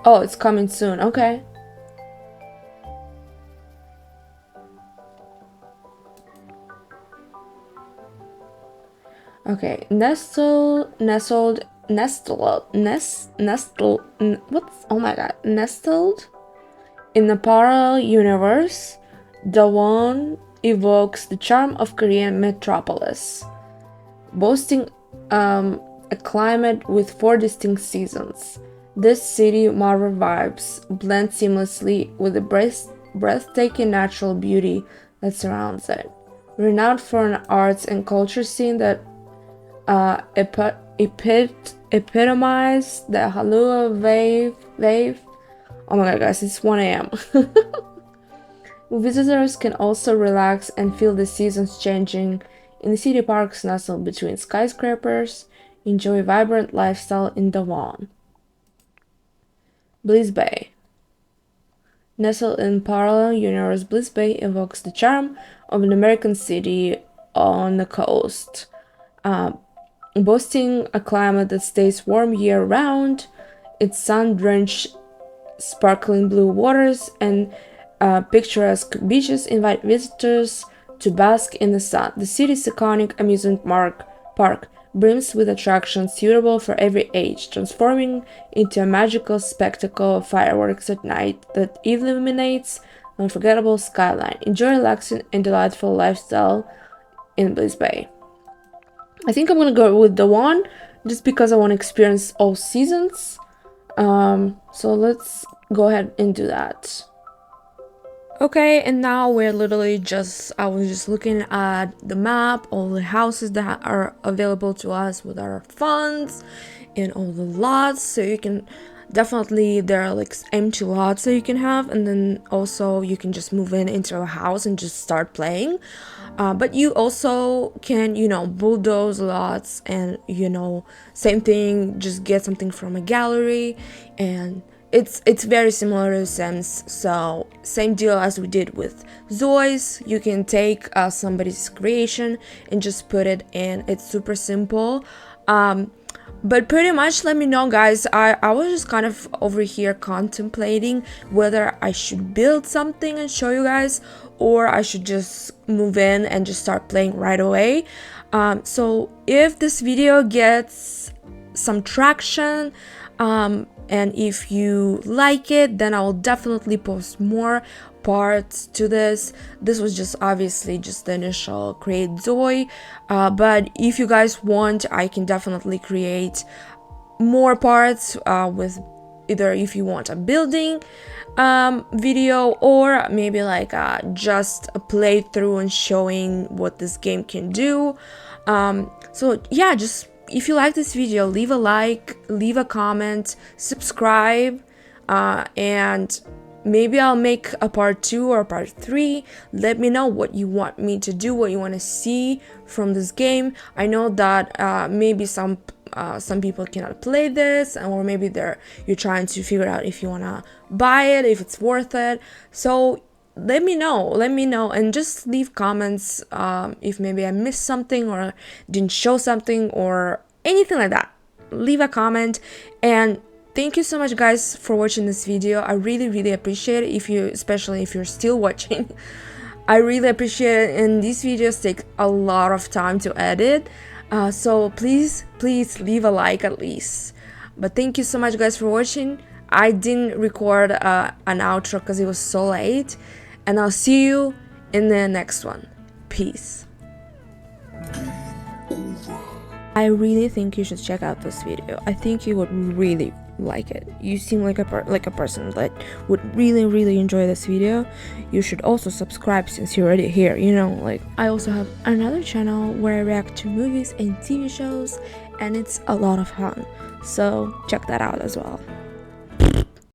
Oh, it's coming soon. Okay. Okay, nestled, what's, oh my god, nestled in a parallel universe, Dowon evokes the charm of Korean metropolis, boasting a climate with 4 distinct seasons. This city Marvel vibes blend seamlessly with the breathtaking natural beauty that surrounds it. Renowned for an arts and culture scene that epitomize the Hallua wave. Oh my god, guys, it's 1 a.m. Visitors can also relax and feel the seasons changing in the city parks nestled between skyscrapers. Enjoy vibrant lifestyle in Dowon. Bliss Bay. Nestled in parallel universe, Bliss Bay evokes the charm of an American city on the coast. Boasting a climate that stays warm year-round, its sun-drenched sparkling blue waters and picturesque beaches invite visitors to bask in the sun. The city's iconic amusement park brims with attractions suitable for every age, transforming into a magical spectacle of fireworks at night that illuminates an unforgettable skyline. Enjoy a relaxing and delightful lifestyle in Bliss Bay. I think I'm gonna go with the one just because I want to experience all seasons. So let's go ahead and do that. Okay, and now we're literally I was just looking at the map, all the houses that are available to us with our funds and all the lots. So you can definitely, there are like empty lots that you can have, and then also you can just move into a house and just start playing. But you also can, bulldoze lots, and same thing, just get something from a gallery, and it's very similar to Sims. So same deal as we did with Zoi's. You can take somebody's creation and just put it in. It's super simple. But pretty much, let me know, guys. I was just kind of over here contemplating whether I should build something and show you guys, or I should just move in and just start playing right away. So if this video gets some traction, and if you like it, then I will definitely post more parts to this. This was just obviously just the initial create Zoe, but if you guys want, I can definitely create more parts with either if you want a building video, or maybe like just a playthrough and showing what this game can do. So yeah, just if you like this video, leave a like, leave a comment, subscribe, and maybe I'll make a part 2 or part 3. Let me know what you want me to do, what you want to see from this game. I know that maybe some people cannot play this, or maybe you're trying to figure out if you want to buy it, if it's worth it. So let me know, and just leave comments if maybe I missed something or didn't show something or anything like that. Leave a comment. And thank you so much, guys, for watching this video. I really appreciate it, especially if you're still watching. I really appreciate it, and these videos take a lot of time to edit, so please leave a like at least. But thank you so much, guys, for watching. I didn't record an outro because it was so late, and I'll see you in the next one. Peace. I really think you should check out this video. I think you would really like it. You seem like a person that would really enjoy this video. You should also subscribe since you're already here, you know. Like, I also have another channel where I react to movies and TV shows, and it's a lot of fun, so check that out as well.